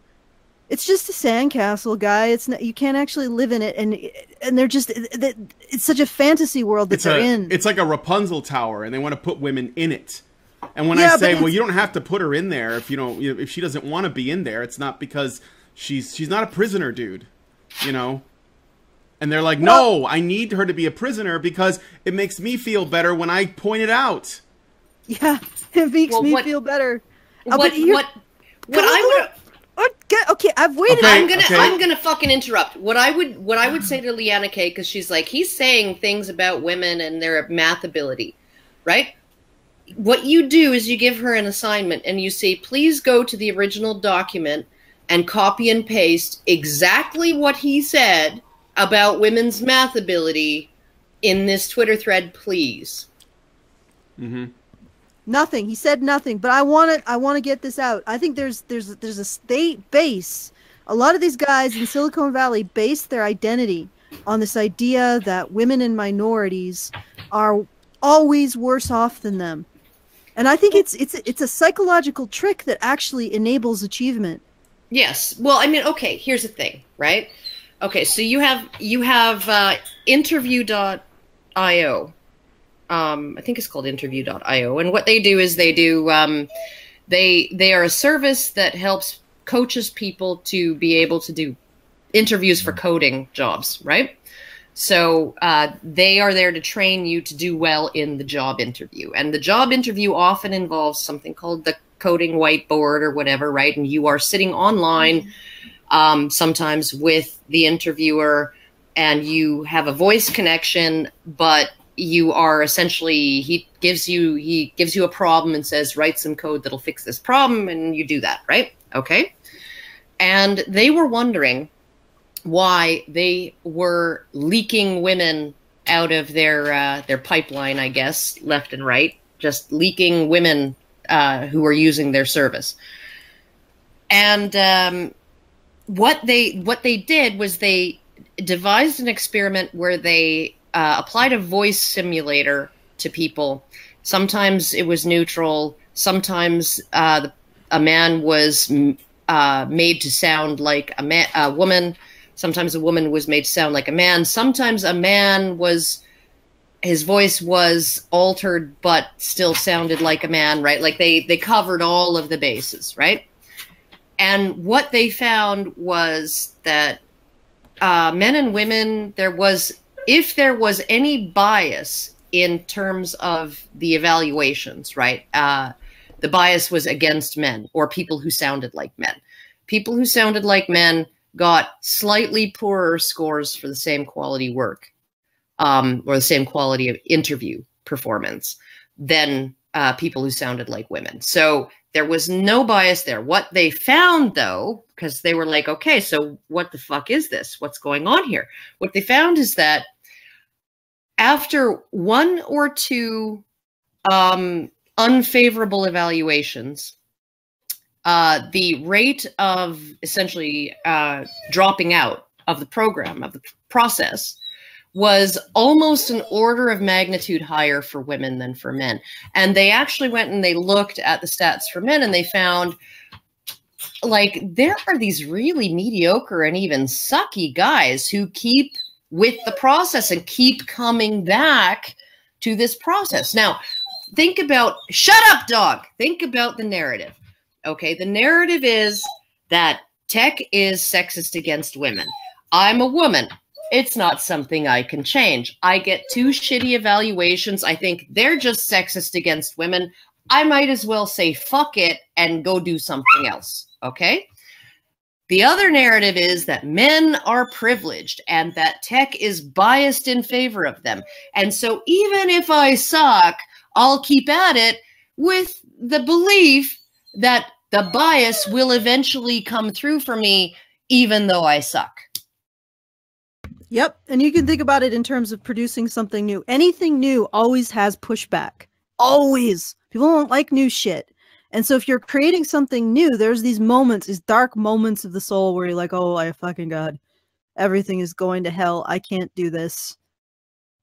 it's just a sandcastle, guy. It's not, you can't actually live in it, and they're just, it's such a fantasy world that they're in. It's like a Rapunzel tower, and they want to put women in it. And when I say, well, you don't have to put her in there if if she doesn't want to be in there, it's not because she's not a prisoner, dude. You know? And they're like, no, I need her to be a prisoner because it makes me feel better when I point it out. Yeah, it makes me feel better. Okay, I've waited. Okay, I'm gonna fucking interrupt. What I would say to Leanna K, because she's like, he's saying things about women and their math ability, right? What you do is you give her an assignment and you say, please go to the original document and copy and paste exactly what he said about women's math ability in this Twitter thread, please. Mm-hmm. Nothing. He said nothing, but I want to get this out. I think there's a state base. A lot of these guys in Silicon Valley base their identity on this idea that women and minorities are always worse off than them. And I think it's a psychological trick that actually enables achievement. Yes. Well, I mean, okay, here's the thing, right? Okay, so you have interview.io. I think it's called interview.io. And what they do is they are a service that helps coaches people to be able to do interviews for coding jobs, right? So they are there to train you to do well in the job interview. And the job interview often involves something called the coding whiteboard or whatever, right? And you are sitting online sometimes with the interviewer and you have a voice connection, but you are essentially, he gives you a problem and says, write some code that'll fix this problem, and you do that, right? Okay. And they were wondering why they were leaking women out of their pipeline, I guess, left and right, just leaking women who were using their service. And what they did was they devised an experiment where they applied a voice simulator to people. Sometimes it was neutral. Sometimes a man was made to sound like a woman. Sometimes a woman was made to sound like a man. Sometimes a man his voice was altered but still sounded like a man, right? Like they covered all of the bases, right? And what they found was that men and women, if there was any bias in terms of the evaluations, right? The bias was against men or people who sounded like men. People who sounded like men got slightly poorer scores for the same quality work or the same quality of interview performance than people who sounded like women. So there was no bias there. What they found, though, because they were like, okay, so what the fuck is this? What's going on here? What they found is that after one or two unfavorable evaluations, the rate of essentially dropping out of the program, of the process, was almost an order of magnitude higher for women than for men. And they actually went and they looked at the stats for men, and they found, like, there are these really mediocre and even sucky guys who keep with the process and keep coming back to this process. Now, think about, shut up, dog. Think about the narrative. Okay, the narrative is that tech is sexist against women. I'm a woman. It's not something I can change. I get 2 shitty evaluations. I think they're just sexist against women. I might as well say fuck it and go do something else. Okay? The other narrative is that men are privileged and that tech is biased in favor of them. And so even if I suck, I'll keep at it with the belief that the bias will eventually come through for me, even though I suck. Yep. And you can think about it in terms of producing something new. Anything new always has pushback. Always. People don't like new shit. And so if you're creating something new, there's these moments, these dark moments of the soul where you're like, oh, I fucking God, everything is going to hell. I can't do this.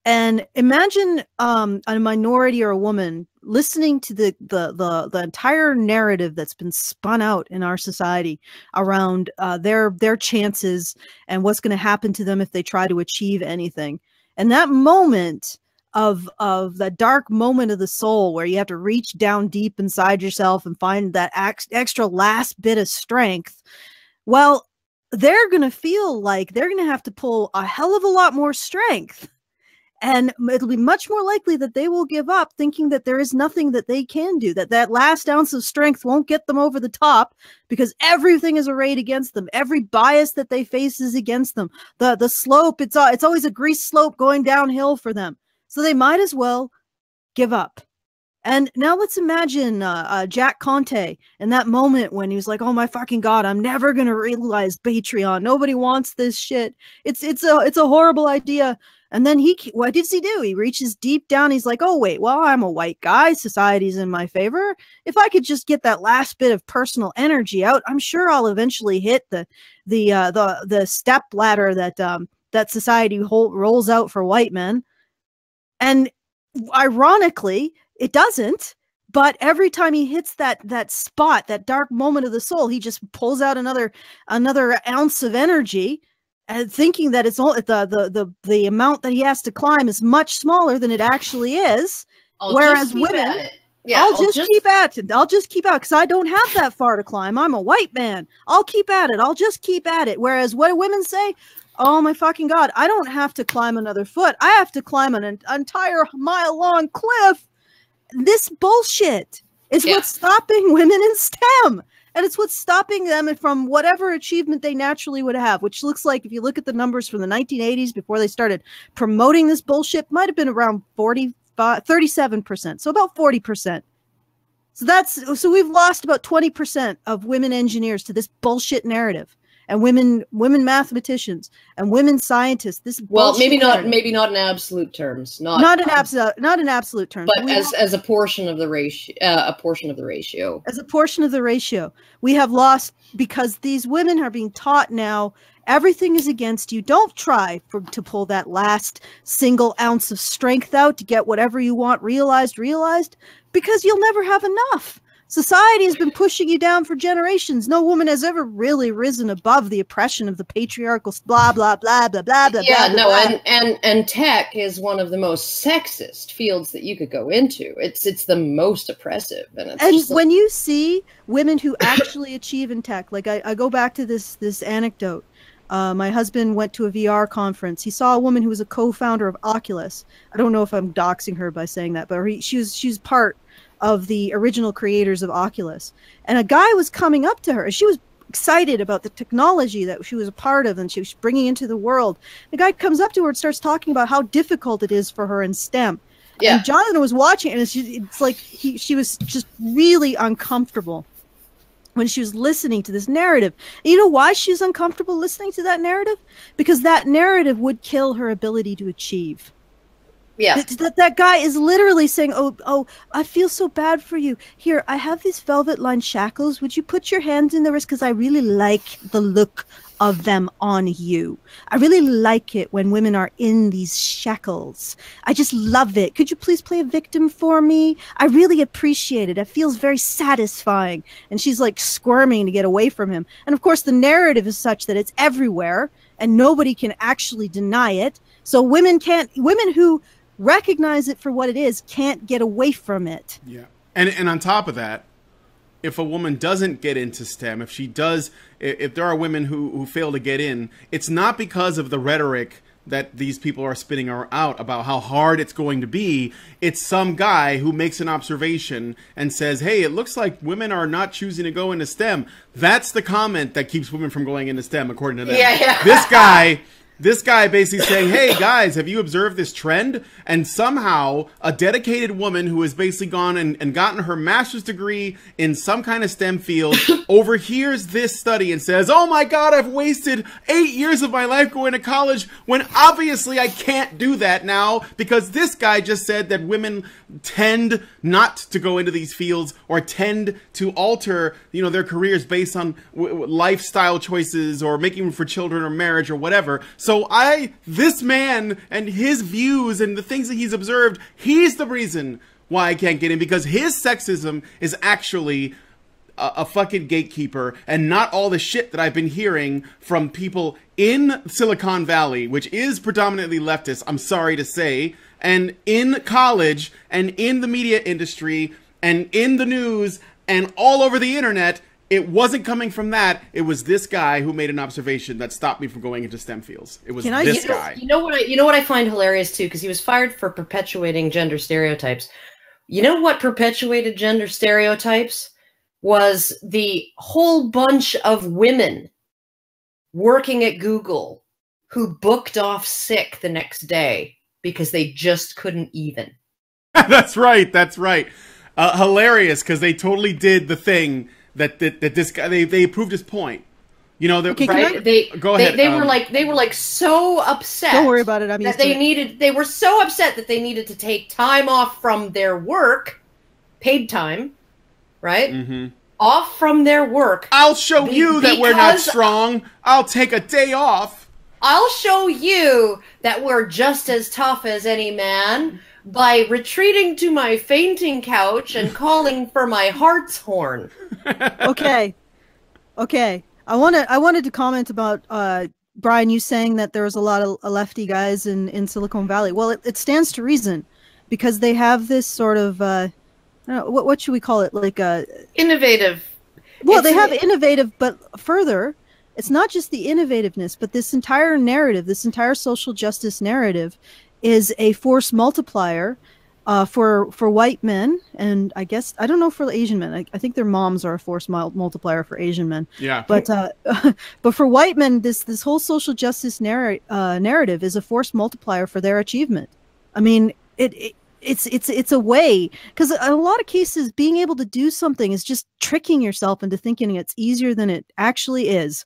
And imagine a minority or a woman listening to the entire narrative that's been spun out in our society around their chances and what's going to happen to them if they try to achieve anything. And that moment of that dark moment of the soul where you have to reach down deep inside yourself and find that extra last bit of strength. Well, they're going to feel like they're going to have to pull a hell of a lot more strength. And it'll be much more likely that they will give up, thinking that there is nothing that they can do, that last ounce of strength won't get them over the top, because everything is arrayed against them. Every bias that they face is against them. The slope, it's always a grease slope going downhill for them. So they might as well give up. And now let's imagine Jack Conte in that moment when he was like, oh my fucking God, I'm never going to realize Patreon. Nobody wants this shit. It's a horrible idea. And then what does he do? He reaches deep down. He's like, oh, wait, well, I'm a white guy. Society's in my favor. If I could just get that last bit of personal energy out, I'm sure I'll eventually hit the step ladder that society rolls out for white men. And ironically, it doesn't. But every time he hits that spot, that dark moment of the soul, he just pulls out another ounce of energy, and thinking that it's all the amount that he has to climb is much smaller than it actually is. Whereas women, I'll just keep at it. I'll just keep out because I don't have that far to climb. I'm a white man. I'll keep at it. I'll just keep at it. Whereas what do women say? Oh my fucking God, I don't have to climb another foot. I have to climb an entire mile-long cliff. This bullshit is what's stopping women in STEM. And it's what's stopping them from whatever achievement they naturally would have, which looks like, if you look at the numbers from the 1980s before they started promoting this bullshit, might have been around 37%. So about 40%. So we've lost about 20% of women engineers to this bullshit narrative. And women mathematicians and women scientists. This maybe not in absolute terms, not in absolute terms, but as a portion of the ratio, As a portion of the ratio, we have lost because these women are being taught now everything is against you. Don't try to pull that last single ounce of strength out to get whatever you want realized, because you'll never have enough. Society has been pushing you down for generations. No woman has ever really risen above the oppression of the patriarchal blah, blah, blah, blah, blah, blah, yeah, blah, no, blah. And tech is one of the most sexist fields that you could go into. It's the most oppressive. And when you see women who actually achieve in tech, like I go back to this anecdote. My husband went to a VR conference. He saw a woman who was a co-founder of Oculus. I don't know if I'm doxing her by saying that, but she was part of the original creators of Oculus. And a guy was coming up to her. She was excited about the technology that she was a part of and she was bringing into the world. The guy comes up to her and starts talking about how difficult it is for her in STEM. Yeah. And Jonathan was watching, and it's like she was just really uncomfortable when she was listening to this narrative. And you know why she's uncomfortable listening to that narrative? Because that narrative would kill her ability to achieve. Yeah, that guy is literally saying, oh, I feel so bad for you. Here, I have these velvet-lined shackles. Would you put your hands in the wrist? Because I really like the look of them on you. I really like it when women are in these shackles. I just love it. Could you please play a victim for me? I really appreciate it. It feels very satisfying. And she's like squirming to get away from him. And of course, the narrative is such that it's everywhere and nobody can actually deny it. So women who recognize it for what it is can't get away from it. Yeah. And on top of that, if a woman doesn't get into STEM, if there are women who fail to get in, it's not because of the rhetoric that these people are spinning out about how hard it's going to be. It's some guy who makes an observation and says, hey, it looks like women are not choosing to go into STEM. That's the comment that keeps women from going into STEM, according to them. Yeah. This guy basically saying, hey, guys, have you observed this trend? And somehow a dedicated woman who has basically gone and gotten her master's degree in some kind of STEM field overhears this study and says, oh, my God, I've wasted 8 years of my life going to college when obviously I can't do that now because this guy just said that women tend not to go into these fields or tend to alter, their careers based on lifestyle choices or making room for children or marriage or whatever. So this man and his views and the things that he's observed, he's the reason why I can't get in, because his sexism is actually a fucking gatekeeper and not all the shit that I've been hearing from people in Silicon Valley, which is predominantly leftist, I'm sorry to say, and in college and in the media industry and in the news and all over the internet. it wasn't coming from that. It was this guy who made an observation that stopped me from going into STEM fields. It was this guy. You know what I find hilarious too, because he was fired for perpetuating gender stereotypes. You know what perpetuated gender stereotypes was? The whole bunch of women working at Google who booked off sick the next day because they just couldn't even. That's right. That's right. Hilarious, because they totally did the thing that this guy, they proved his point. You know, right? Go ahead. They were like so upset. Don't worry about it. I'm used to it. They were so upset that they needed to take time off from their work, paid time, right? Mm-hmm. Off from their work. I'll show you that we're not strong. I'll take a day off. I'll show you that we're just as tough as any man by retreating to my fainting couch and calling for my hartshorn. Okay. I wanted to comment about Brian, you saying that there was a lot of lefty guys in Silicon Valley. Well, it stands to reason, because they have this sort of what should we call it? Like innovative. Well, they have innovative, but further, it's not just the innovativeness, but this entire narrative, this entire social justice narrative, is a force multiplier for white men, and I guess I don't know for Asian men. I think their moms are a force multiplier for Asian men. Yeah. But but for white men, this whole social justice narrative is a force multiplier for their achievement. I mean, it's a way, because in a lot of cases, being able to do something is just tricking yourself into thinking it's easier than it actually is.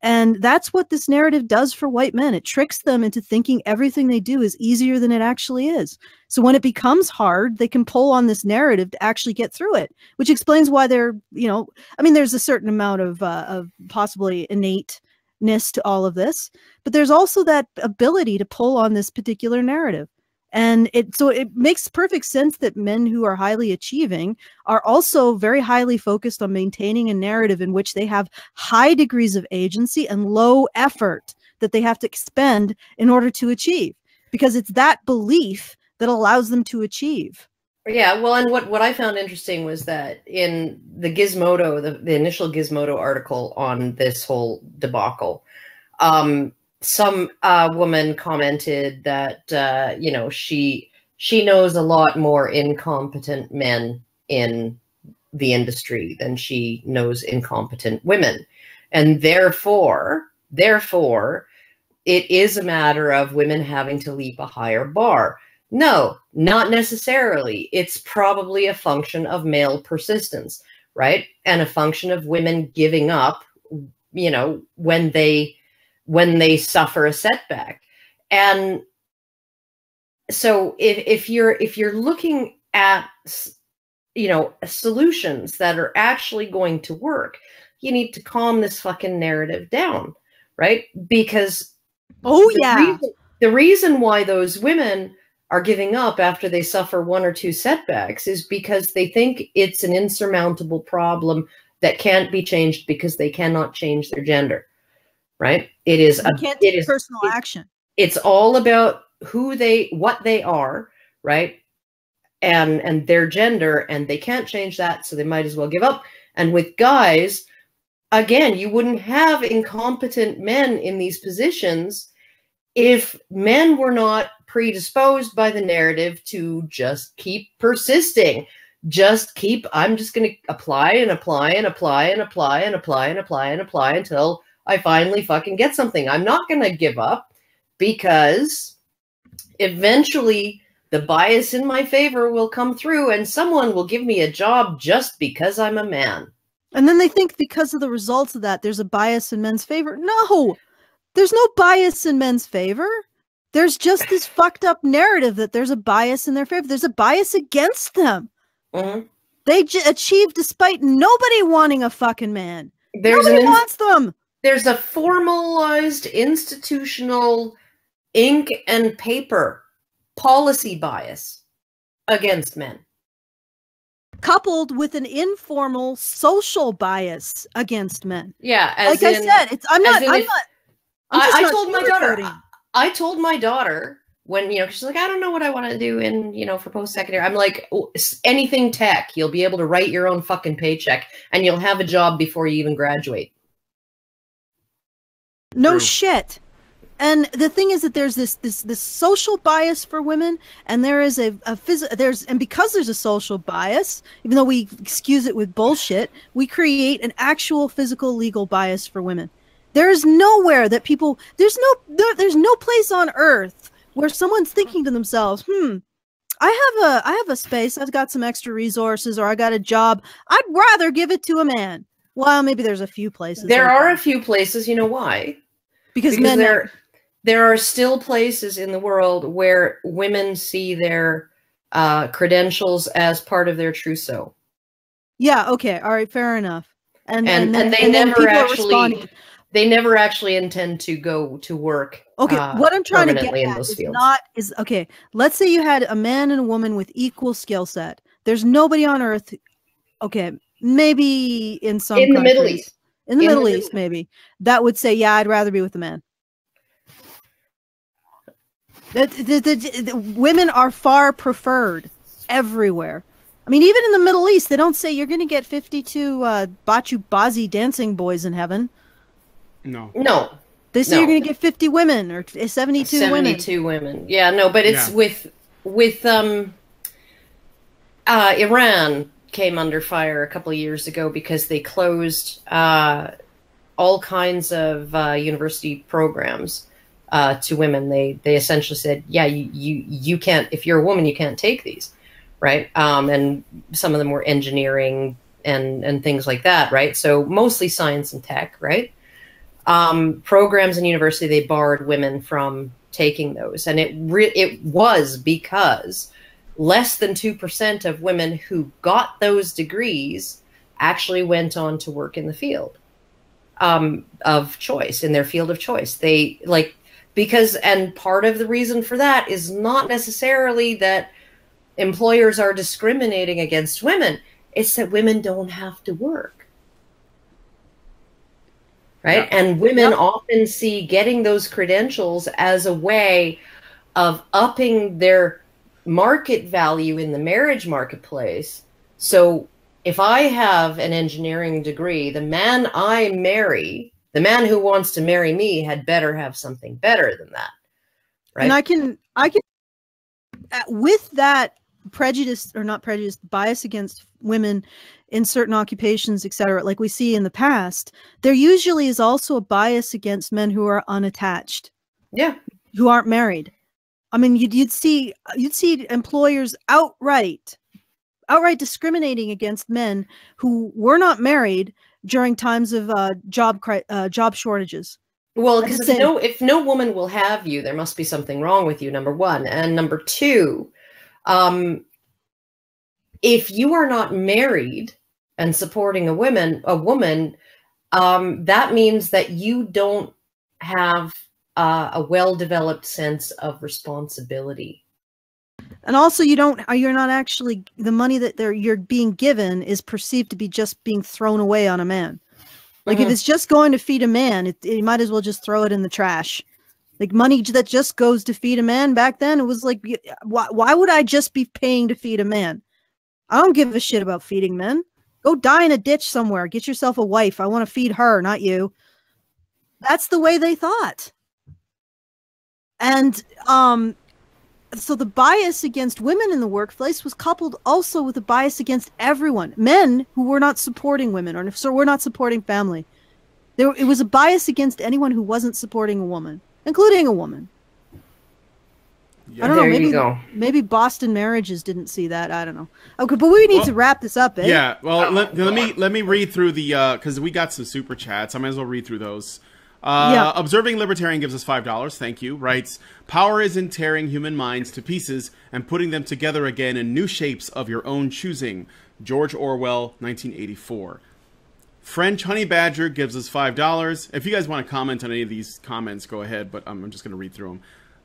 And that's what this narrative does for white men. It tricks them into thinking everything they do is easier than it actually is. So when it becomes hard, they can pull on this narrative to actually get through it, which explains why they're, I mean, there's a certain amount of possibly innateness to all of this, but there's also that ability to pull on this particular narrative. And so it makes perfect sense that men who are highly achieving are also very highly focused on maintaining a narrative in which they have high degrees of agency and low effort that they have to expend in order to achieve, because it's that belief that allows them to achieve. Yeah, well, and what I found interesting was that in the Gizmodo, the initial Gizmodo article on this whole debacle, some woman commented that she knows a lot more incompetent men in the industry than she knows incompetent women, and therefore it is a matter of women having to leap a higher bar. No, not necessarily. It's probably a function of male persistence, right? And a function of women giving up, when they suffer a setback. And so if you're looking at, solutions that are actually going to work, you need to calm this fucking narrative down, right? Because the reason why those women are giving up after they suffer one or two setbacks is because they think it's an insurmountable problem that can't be changed because they cannot change their gender. Right? It is personal action. It's all about what they are, right? And their gender, and they can't change that, so they might as well give up. And with guys, again, you wouldn't have incompetent men in these positions if men were not predisposed by the narrative to just keep persisting. I'm just going to apply and apply and apply and apply and apply and apply and apply until I finally fucking get something. I'm not going to give up, because eventually the bias in my favor will come through and someone will give me a job just because I'm a man. And then they think because of the results of that, there's a bias in men's favor. No, there's no bias in men's favor. There's just this fucked up narrative that there's a bias in their favor. There's a bias against them. Mm-hmm. They achieve despite nobody wanting a fucking man. Nobody wants them. There's a formalized institutional ink and paper policy bias against men, coupled with an informal social bias against men. Yeah, I said, I told my daughter when, she's like, I don't know what I want to do in, for post-secondary. I'm like, anything tech, you'll be able to write your own fucking paycheck and you'll have a job before you even graduate. No shit. And the thing is that there's this social bias for women, and there is and because there's a social bias, even though we excuse it with bullshit, we create an actual physical legal bias for women. There is nowhere that people, there's no place on earth where someone's thinking to themselves, I have a space, I've got some extra resources, or I got a job, I'd rather give it to a man. Well, maybe there's a few places. There are a few places, you know why? Because men there are still places in the world where women see their credentials as part of their trousseau. Yeah, okay, all right, fair enough. And they never actually intend to go to work. Okay, what I'm trying to get at okay, let's say you had a man and a woman with equal skill set. There's nobody on earth, okay, maybe in some countries, the Middle East. In the Middle East, maybe, that would say, yeah, I'd rather be with a man. The women are far preferred everywhere. I mean, even in the Middle East, they don't say you're going to get 52 Bachu Bazi dancing boys in heaven. No. No. They say you're going to get 50 women or 72 women. 72 women. Yeah, no, but it's with Iran came under fire a couple of years ago because they closed all kinds of university programs to women. They essentially said, yeah, you can't, if you're a woman, you can't take these, right? And some of them were engineering and things like that, right? So mostly science and tech, right? Programs in university, they barred women from taking those. And it was because less than 2% of women who got those degrees actually went on to work in the field of choice, in their field of choice. They and part of the reason for that is not necessarily that employers are discriminating against women. It's that women don't have to work. Right? Yeah. And women often see getting those credentials as a way of upping their market value in the marriage marketplace. So if I have an engineering degree, the man I marry, the man who wants to marry me, had better have something better than that. Right? And I can with that prejudice, or not prejudice, bias against women in certain occupations, etc., like we see in the past, there usually is also a bias against men who are unattached. Yeah. Who aren't married. I mean, you'd see employers outright discriminating against men who were not married during times of job shortages. Well, because if no woman will have you, there must be something wrong with you, number one. And number two, if you are not married and supporting a woman, that means that you don't have a well-developed sense of responsibility. And also, you're not actually, the money that you're being given is perceived to be just being thrown away on a man. Like, if it's just going to feed a man, you might as well just throw it in the trash. Like, money that just goes to feed a man back then, it was like, why would I just be paying to feed a man? I don't give a shit about feeding men. Go die in a ditch somewhere. Get yourself a wife. I want to feed her, not you. That's the way they thought. And so the bias against women in the workplace was coupled also with a bias against everyone. Men who were not supporting women, or so were not supporting family. It was a bias against anyone who wasn't supporting a woman, including a woman. Yeah, I don't know. Maybe Boston marriages didn't see that. I don't know. Okay, but we need to wrap this up. Eh? Yeah. Well, let me read through the because we got some super chats. I might as well read through those. Observing Libertarian gives us $5. Thank you. Writes, power is in tearing human minds to pieces and putting them together again in new shapes of your own choosing. George Orwell, 1984. French Honey Badger gives us $5. If you guys want to comment on any of these comments, go ahead, but I'm just going to read through them.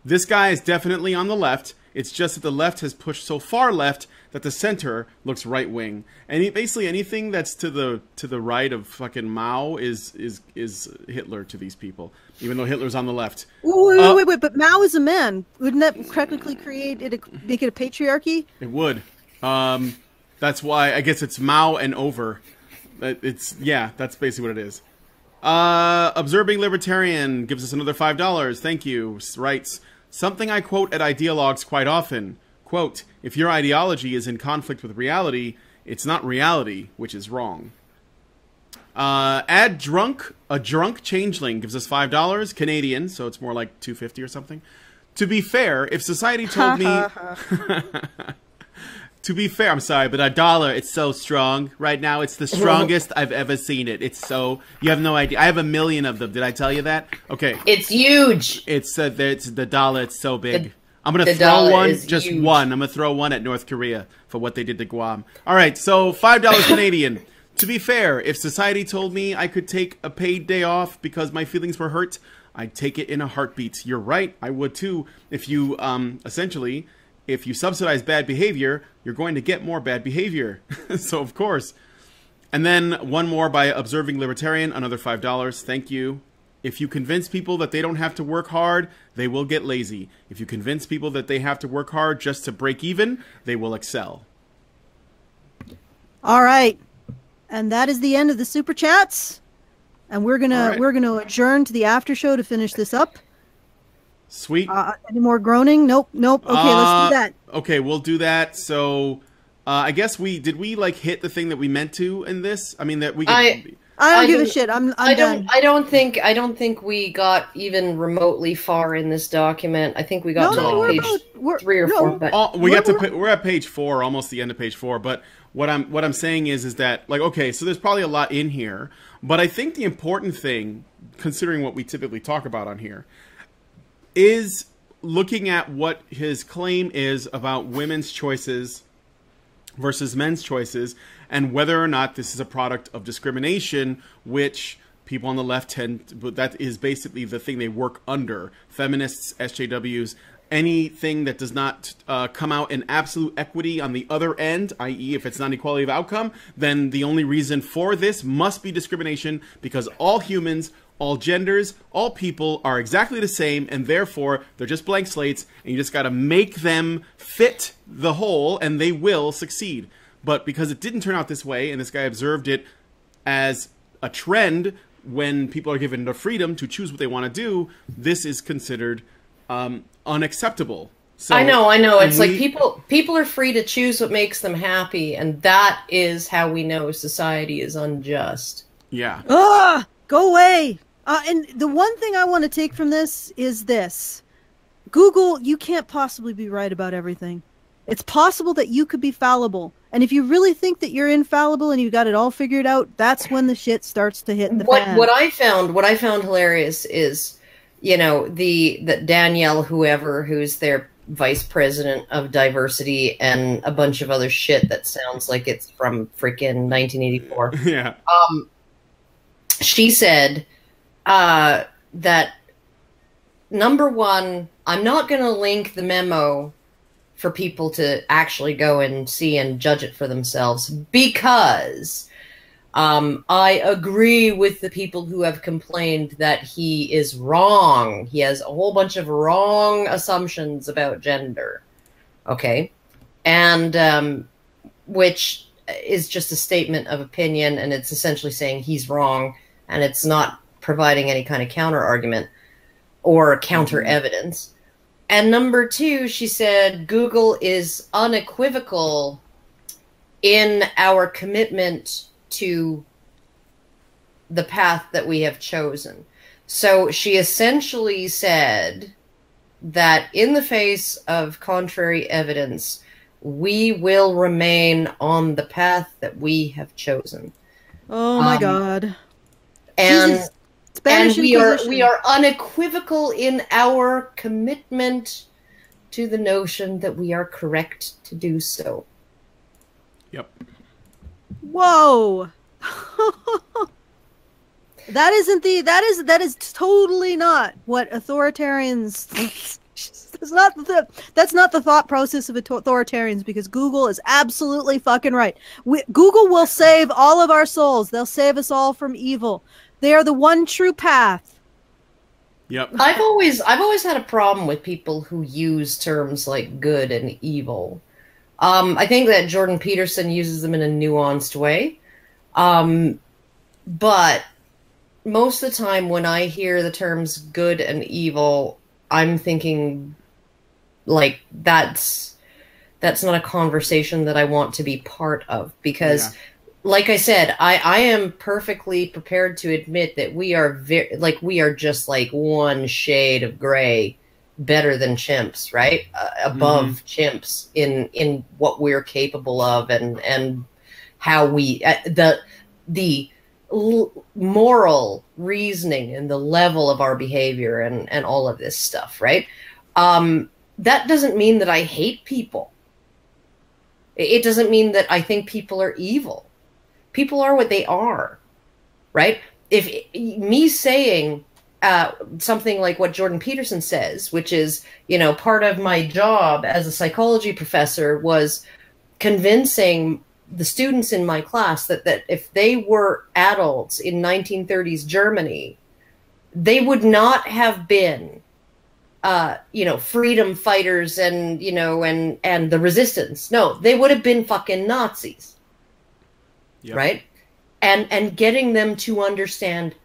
This guy is definitely on the left. It's just that the left has pushed so far left that the center looks right wing. And basically anything that's to the right of fucking Mao is Hitler to these people, even though Hitler's on the left. Wait, but Mao is a man. Wouldn't that technically make it a patriarchy? It would. That's why I guess it's Mao and over. That's basically what it is. Observing Libertarian gives us another $5. Thank you. Writes, something I quote at ideologues quite often. Quote, if your ideology is in conflict with reality, it's not reality, which is wrong. A drunk changeling gives us $5. Canadian, so it's more like $2.50 or something. To be fair, if society told me... To be fair, I'm sorry, but $1, it's so strong. Right now, it's the strongest I've ever seen it. It's so... You have no idea. I have 1 million of them. Did I tell you that? Okay. It's huge. It's the dollar. It's so big. I'm going to throw one, just huge. One. I'm going to throw one at North Korea for what they did to Guam. All right, so $5 Canadian. To be fair, if society told me I could take a paid day off because my feelings were hurt, I'd take it in a heartbeat. You're right. I would too. If you, essentially... If you subsidize bad behavior, you're going to get more bad behavior. So, of course. And then one more by Observing Libertarian, another $5. Thank you. If you convince people that they don't have to work hard, they will get lazy. If you convince people that they have to work hard just to break even, they will excel. All right. And that is the end of the Super Chats. And we're gonna adjourn to the after show to finish this up. Sweet. Any more groaning? Nope. Okay, let's do that. Okay, we'll do that. So, I guess did we like hit the thing that we meant to in this? I mean, that we. I don't give a shit. I'm done. I don't think we got even remotely far in this document. I think we got to page 3 or 4. But we're at page 4, almost the end of page 4. But what I'm saying is that, like, okay, so there's probably a lot in here, but I think the important thing, considering what we typically talk about on here, is looking at what his claim is about women's choices versus men's choices, and whether or not this is a product of discrimination, which people on the left that is basically the thing they work under. Feminists, SJWs, anything that does not come out in absolute equity on the other end, i.e. if it's not equality of outcome, then the only reason for this must be discrimination, because all humans, all genders, all people are exactly the same, and therefore they're just blank slates, and you just got to make them fit the whole, and they will succeed. But because it didn't turn out this way, and this guy observed it as a trend when people are given the freedom to choose what they want to do, this is considered unacceptable. So, I know. It's like people are free to choose what makes them happy, and that is how we know society is unjust. Yeah. Go away. And the one thing I want to take from this is this. Google, you can't possibly be right about everything. It's possible that you could be fallible. And if you really think that you're infallible and you got it all figured out, that's when the shit starts to hit the fan. What I found hilarious is, that Danielle, who's their vice president of diversity and a bunch of other shit that sounds like it's from freaking 1984. Yeah. She said that, number one, I'm not going to link the memo for people to actually go and see and judge it for themselves, because I agree with the people who have complained that he is wrong. He has a whole bunch of wrong assumptions about gender. Okay? And which is just a statement of opinion, and it's essentially saying he's wrong, and it's not providing any kind of counter argument or counter evidence. And number two, she said, Google is unequivocal in our commitment to the path that we have chosen. So she essentially said that in the face of contrary evidence, we will remain on the path that we have chosen. Oh my God. And Jesus. Spanish Inquisition. we are unequivocal in our commitment to the notion that we are correct to do so. Yep. Whoa. That is totally not what authoritarians That's not the thought process of authoritarians, because Google is absolutely fucking right. Google will save all of our souls. They'll save us all from evil. They are the one true path. Yep. I've always had a problem with people who use terms like good and evil. I think that Jordan Peterson uses them in a nuanced way. But most of the time when I hear the terms good and evil, I'm thinking like that's not a conversation that I want to be part of, because like I said, I am perfectly prepared to admit that we are we are just like one shade of gray better than chimps, right? Above chimps in what we're capable of and how we the moral reasoning and the level of our behavior and all of this stuff, right? That doesn't mean that I hate people. It doesn't mean that I think people are evil. People are what they are, right? If me saying something like what Jordan Peterson says, which is, you know, part of my job as a psychology professor was convincing the students in my class that if they were adults in 1930s Germany, they would not have been, you know, freedom fighters and, you know, and the resistance. No, they would have been fucking Nazis. Yep. Right? And getting them to understand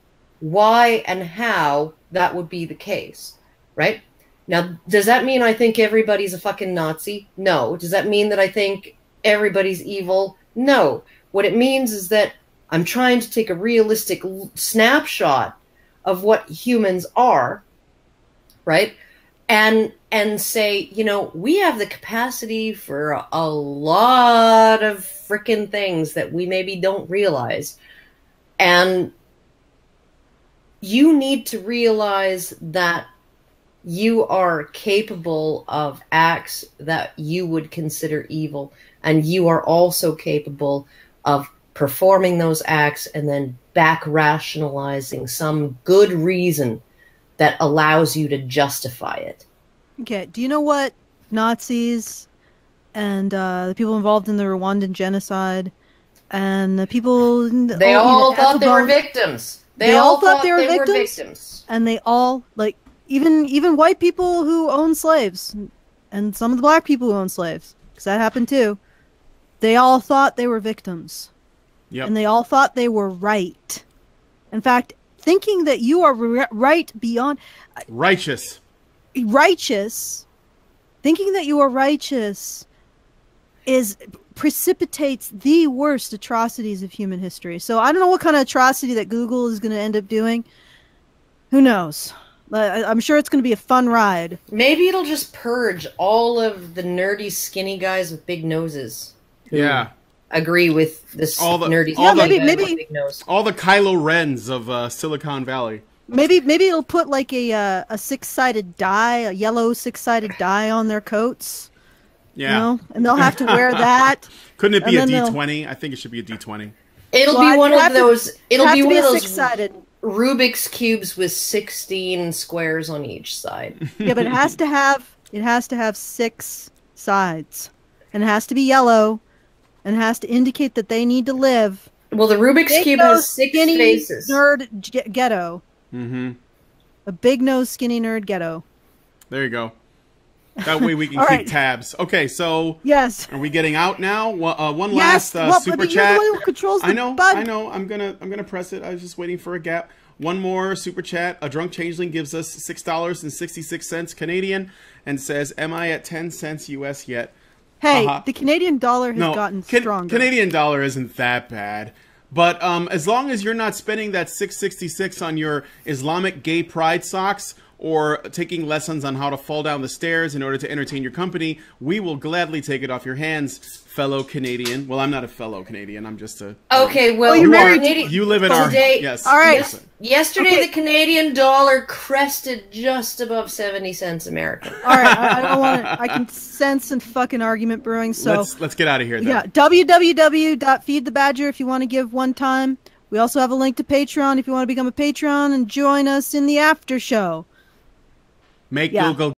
why and how that would be the case, right? Now, does that mean I think everybody's a fucking Nazi? No. Does that mean that I think everybody's evil? No. What it means is that I'm trying to take a realistic snapshot of what humans are, right? And say, you know, we have the capacity for a lot of frickin' things that we maybe don't realize. And you need to realize that you are capable of acts that you would consider evil. And you are also capable of performing those acts and then back rationalizing some good reason that allows you to justify it. Okay, do you know what Nazis and the people involved in the Rwandan genocide and the people... They all thought they were victims. They all thought they were victims. And they all, like, even white people who own slaves, and some of the black people who own slaves, because that happened too, they all thought they were victims. Yep. And they all thought they were right. In fact, thinking that you are right beyond... Righteous. Thinking that you are righteous precipitates the worst atrocities of human history. So I don't know what kind of atrocity that Google is going to end up doing. Who knows? I'm sure it's going to be a fun ride. Maybe it'll just purge all of the nerdy, skinny guys with big noses. Yeah. Agree with this nerdy, maybe big nose. All the Kylo Rens of Silicon Valley. Maybe it'll put like a six-sided die, a yellow six-sided die on their coats. Yeah. You know? And they'll have to wear that. Couldn't it be a D20? I think it should be a D20. It'll be one of those. It'll be one of those six-sided Rubik's cubes with 16 squares on each side. Yeah, but it has to have 6 sides, and it has to be yellow, and it has to indicate that they need to live. Well, the Rubik's Cube has 6 faces. Nerd ghetto. Mm-hmm. A big nose, skinny nerd ghetto. There you go. That way we can keep tabs. Okay, so yes, are we getting out now? One last super chat. I know. I'm gonna press it. I was just waiting for a gap. One more super chat. A drunk changeling gives us $6.66 Canadian and says, "Am I at 10 cents US yet?" Hey, the Canadian dollar has gotten stronger. Canadian dollar isn't that bad. But as long as you're not spending that $6.66 on your Islamic gay pride socks or taking lessons on how to fall down the stairs in order to entertain your company, we will gladly take it off your hands, fellow Canadian. Well, I'm not a fellow Canadian. I'm just a... Okay, well, you're married. You live in our... Yes. All right. Yesterday, the Canadian dollar crested just above 70 cents American. All right, I don't want to... I can sense some fucking argument brewing, so... Let's get out of here, then. Yeah, www.feedthebadger if you want to give one time. We also have a link to Patreon if you want to become a Patreon and join us in the after show. Make Google